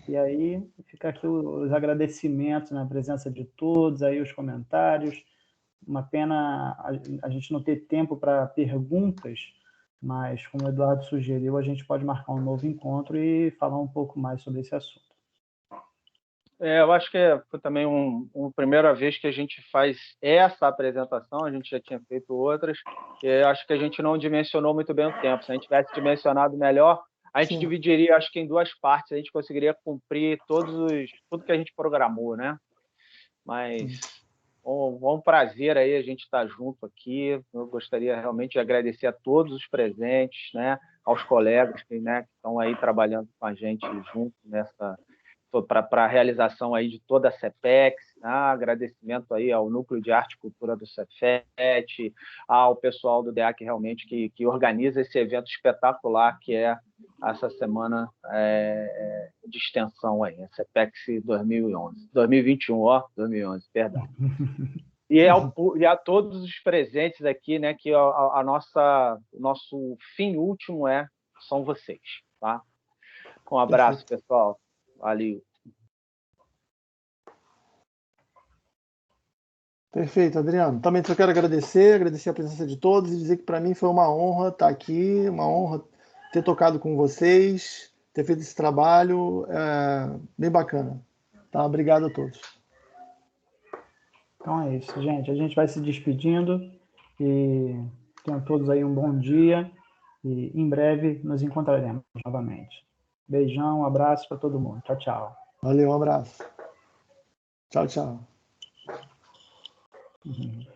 E aí fica aqui os agradecimentos na presença de todos, aí os comentários. Uma pena a gente não ter tempo para perguntas, mas, como o Eduardo sugeriu, a gente pode marcar um novo encontro e falar um pouco mais sobre esse assunto. Eu acho que foi também uma primeira vez que a gente faz essa apresentação, a gente já tinha feito outras, e eu acho que a gente não dimensionou muito bem o tempo. Se a gente tivesse dimensionado melhor, a gente dividiria, acho que em 2 partes, a gente conseguiria cumprir tudo que a gente programou, né? Mas um prazer aí a gente estar junto aqui. Eu gostaria realmente de agradecer a todos os presentes, né? Aos colegas que estão aí trabalhando com a gente junto para a realização aí de toda a CEPEX, né? Agradecimento aí ao Núcleo de Arte e Cultura do Cefet, ao pessoal do DEAC realmente que organiza esse evento espetacular que é essa semana de extensão aí, a CEPEX 2011, perdão. E a todos os presentes aqui, né, que o nosso fim último são vocês, tá? Um abraço, pessoal. Valeu. Perfeito, Adriano. Também só quero agradecer a presença de todos e dizer que para mim foi uma honra estar aqui, uma honra ter tocado com vocês, ter feito esse trabalho bem bacana. Tá? Obrigado a todos. Então é isso, gente. A gente vai se despedindo e tenham todos aí um bom dia e em breve nos encontraremos novamente. Beijão, um abraço para todo mundo. Tchau, tchau. Valeu, um abraço. Tchau, tchau. Uhum.